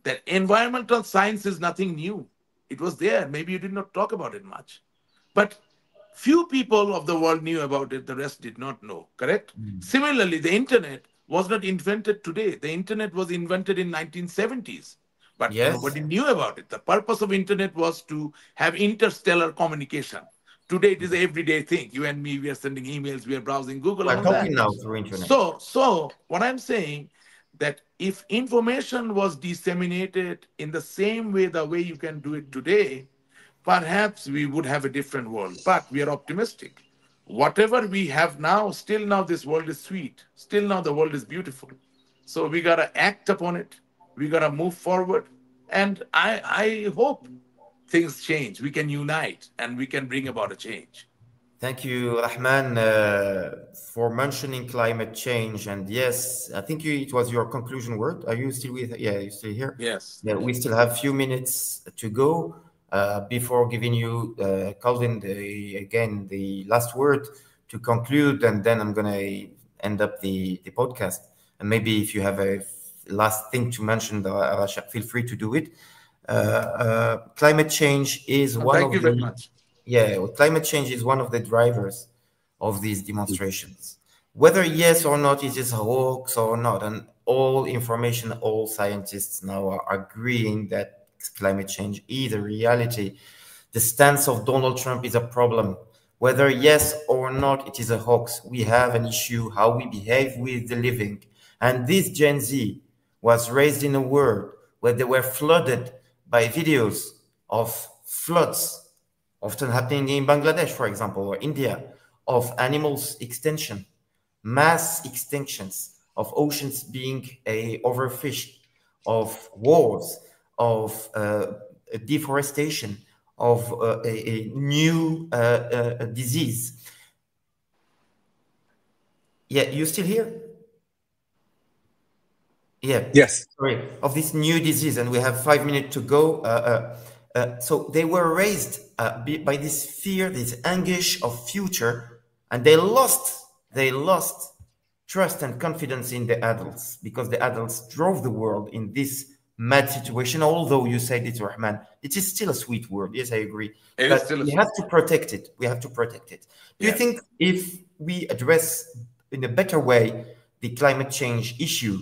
that environmental science is nothing new. It was there. Maybe you did not talk about it much. But few people of the world knew about it, the rest did not know, correct? Similarly, the internet was not invented today. The internet was invented in 1970s, but Yes. nobody knew about it. The purpose of internet was to have interstellar communication. Today it is an everyday thing. You and me, we are sending emails, we are browsing Google, We're all that. talking now through internet. So what I'm saying, that if information was disseminated in the same way, the way you can do it today, perhaps we would have a different world. But we are optimistic. Whatever we have now, still now this world is sweet. Still now the world is beautiful. So we got to act upon it. We got to move forward. And I hope things change. We can unite and we can bring about a change. Thank you, Rahman, for mentioning climate change. And yes, I think it was your conclusion word. Are you still with? Yeah, you're still here. Yes. Yeah, we still have a few minutes to go before giving you, Calvin, again, the last word to conclude. And then I'm going to end up the podcast. And maybe if you have a last thing to mention, Rasha, feel free to do it. Climate change is one Thank of you very much. Yeah, well, climate change is one of the drivers of these demonstrations. Whether yes or not it is a hoax or not, and all information, all scientists now are agreeing that climate change is a reality. The stance of Donald Trump is a problem. Whether yes or not it is a hoax, we have an issue how we behave with the living. And this Gen Z was raised in a world where they were flooded by videos of floods often happening in Bangladesh, for example, or India, of animals extinction, mass extinctions, of oceans being overfished, of wars, of deforestation, of a new disease. Yeah, you still here? Yeah. Yes. Sorry, of this new disease, and we have 5 minutes to go. So they were raised by this fear, this anguish of future, and they lost trust and confidence in the adults because the adults drove the world in this mad situation. Although you said it, Rahman, it is still a sweet world. Yes, I agree. But we have to protect it. We have to protect it. Do you think if we address in a better way the climate change issue,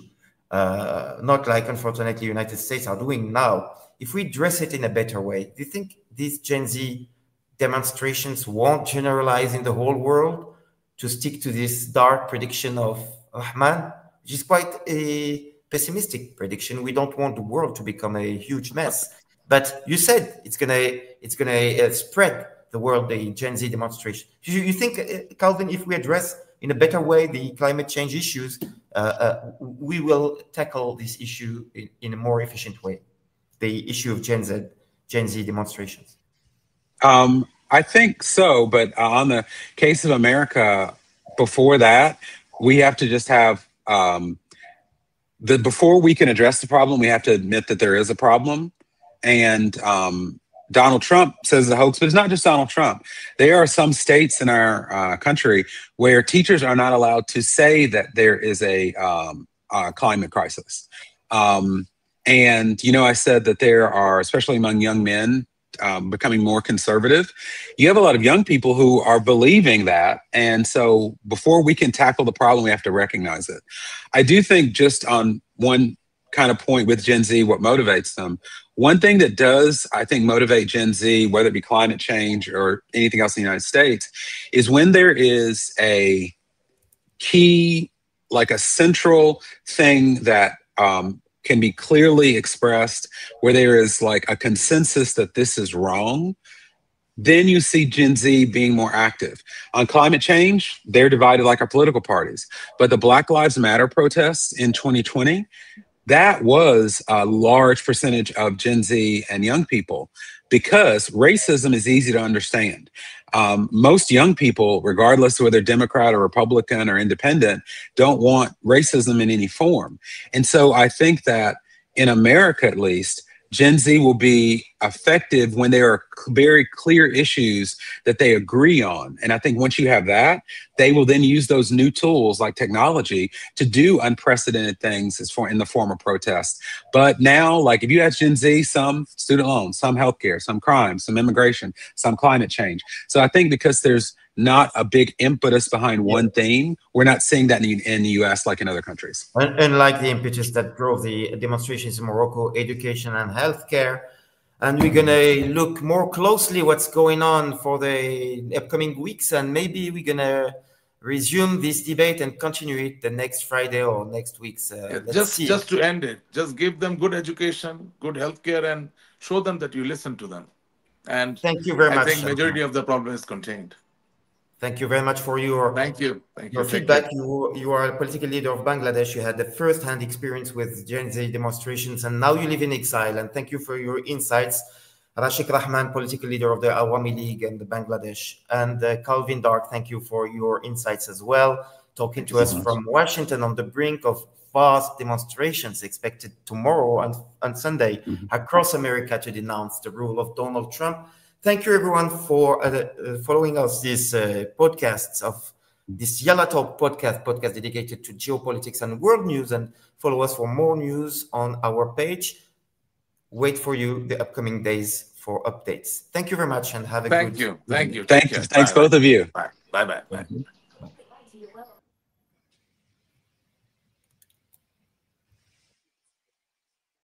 not like unfortunately United States are doing now, if we address it in a better way, do you think these Gen Z demonstrations won't generalize in the whole world to stick to this dark prediction of Rahman, which is quite a pessimistic prediction? We don't want the world to become a huge mess. But you said it's gonna spread the world, the Gen Z demonstration. You think, Calvin, if we address in a better way the climate change issues, we will tackle this issue in a more efficient way? The issue of Gen Z demonstrations? I think so, but on the case of America, before that, we have to just have before we can address the problem, we have to admit that there is a problem. And Donald Trump says it's a hoax, but it's not just Donald Trump. There are some states in our country where teachers are not allowed to say that there is a climate crisis. And, you know, I said that there are, especially among young men, becoming more conservative. You have a lot of young people who are believing that. And so before we can tackle the problem, we have to recognize it. I do think, just on one kind of point with Gen Z, what motivates them, one thing that does, I think, motivate Gen Z, whether it be climate change or anything else in the United States, is when there is a key, like a central thing that can be clearly expressed, where there is like a consensus that this is wrong, then you see Gen Z being more active. On climate change, they're divided like our political parties. But the Black Lives Matter protests in 2020, that was a large percentage of Gen Z and young people, because racism is easy to understand. Most young people, regardless of whether Democrat or Republican or independent, don't want racism in any form. And so I think that in America, at least, Gen Z will be effective when there are very clear issues that they agree on. And I think once you have that, they will then use those new tools like technology to do unprecedented things in the form of protest. But now, like if you ask Gen Z, some student loans, some healthcare, some crime, some immigration, some climate change. So I think because there's not a big impetus behind one theme, we're not seeing that in the US like in other countries. Unlike the impetus that drove the demonstrations in Morocco, education and healthcare. And we're going to look more closely what's going on for the upcoming weeks. And maybe we're going to resume this debate and continue it the next Friday or next week's. Just to end it, just give them good education, good healthcare, and show them that you listen to them. And thank you very I much. think majority of the problem is contained. Thank you very much for your feedback. You are a political leader of Bangladesh. You had the first-hand experience with Gen Z demonstrations, and now you live in exile. And thank you for your insights. Rashik Rahman, political leader of the Awami League and Bangladesh, and Calvin Dark, thank you for your insights as well. Talking to us from Washington on the brink of vast demonstrations expected tomorrow and on Sunday across America to denounce the rule of Donald Trump. Thank you, everyone, for following us this podcasts of this Yallah Talk podcast dedicated to geopolitics and world news. And follow us for more news on our page. Wait for you the upcoming days for updates. Thank you very much and have a good. Thank you. Thanks, both of you. Bye. Bye.